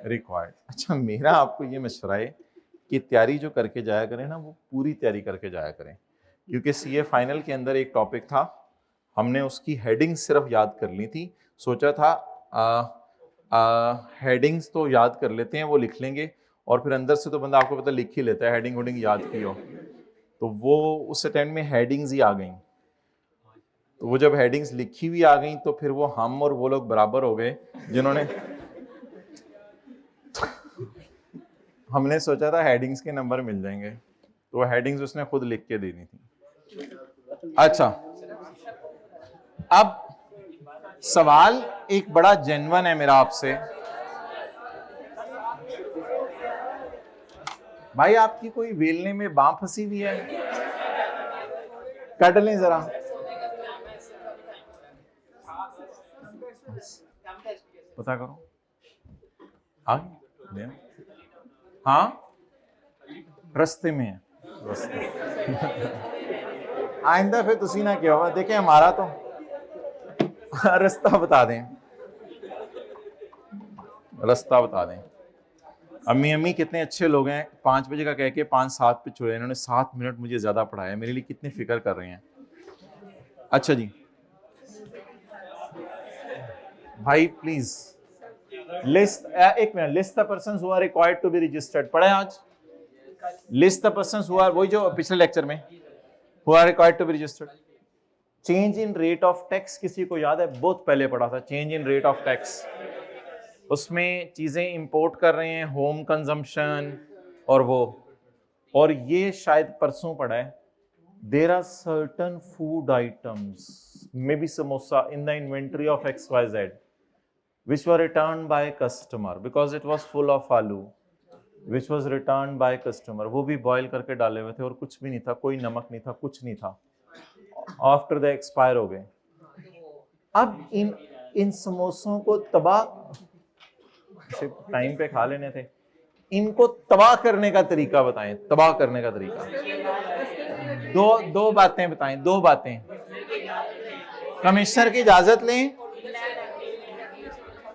required. अच्छा, मेरा आपको ये मशवरा है कि तैयारी जो करके जाया करें ना, वो पूरी तैयारी करके जाया करें, क्योंकि सीए फाइनल के अंदर एक टॉपिक था, हमने उसकी हेडिंग सिर्फ याद कर ली थी। सोचा था हेडिंग्स तो याद कर लेते हैं, वो लिख लेंगे, और फिर अंदर से तो बंदा आपको पता लिख ही लेता है, हेडिंग वोडिंग याद की हो। तो वो उस टाइम में हेडिंग्स ही आ गई। तो वो जब हेडिंग्स लिखी हुई आ गई तो फिर वो हम और वो लोग बराबर हो गए जिन्होंने हमने सोचा था हेडिंग्स के नंबर मिल जाएंगे, तो हेडिंग्स उसने खुद लिख के देनी थी। अच्छा, अब सवाल एक बड़ा जेन्युइन है मेरा आपसे। भाई आपकी कोई वेलने में बाँ फंसी हुई है, कट लें जरा। पता करो आगे। हाँ, रस्ते में है, आइंदा फिर तुसी ना क्या होगा, देखें हमारा तो रास्ता बता दें, रास्ता बता दें। अम्मी अम्मी कितने अच्छे लोग हैं, 5 बजे का कह के 5-7 पे छोड़े, इन्होंने 7 मिनट मुझे ज्यादा पढ़ाया, मेरे लिए कितनी फिक्र कर रहे हैं। अच्छा जी भाई प्लीज लिस्ट, एक minute, list the persons who are required to be registered पढ़े आज। List the persons who are, वही जो पिछले लेक्चर में, who are required to be registered. Change in rate of tax किसी को याद है? बहुत पहले पढ़ा था change in rate of tax. उसमें चीजें इंपोर्ट कर रहे हैं, होम कंजम्पशन और वो, और ये शायद परसों पढ़ा है, there are certain food items may be samosa in the inventory of XYZ which were returned by customer because it was full of aloo, which was returned by customer। वो भी बॉयल करके डाले हुए थे और कुछ भी नहीं था, कोई नमक नहीं था, कुछ नहीं था, आफ्टर द एक्सपायर हो गए। अब इन समोसों को तबाह, सिर्फ टाइम पे खा लेने थे, इनको तबाह करने का तरीका बताएं, तबाह करने का तरीका। दो बातें बताएं, 2 बातें। कमिश्नर की इजाजत लें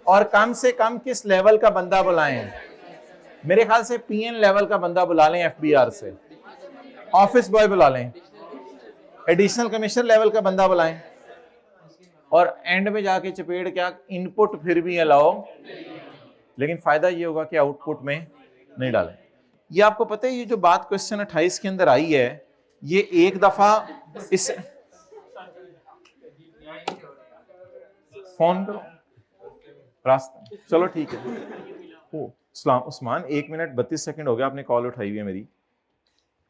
और कम से कम किस लेवल का बंदा बुलाएं। मेरे ख्याल से PN लेवल का बंदा बुला लें, FBR से ऑफिस बॉय बुला लें, एडिशनल कमिश्नर लेवल का बंदा बुलाएं, और एंड में जाके चपेट क्या, इनपुट फिर भी अलाउ, लेकिन फायदा ये होगा कि आउटपुट में नहीं डालें। ये आपको पता है, ये जो बात क्वेश्चन 28 के अंदर आई है, ये एक दफा इस फोन करो रास्ता, चलो ठीक है। ओ सलाम उस्मान, 1 मिनट 32 सेकंड हो गया, आपने कॉल उठाई हुई है मेरी।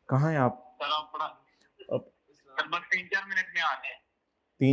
कहाँ हैं आप? बस 3-4 मिनट में आने हैं।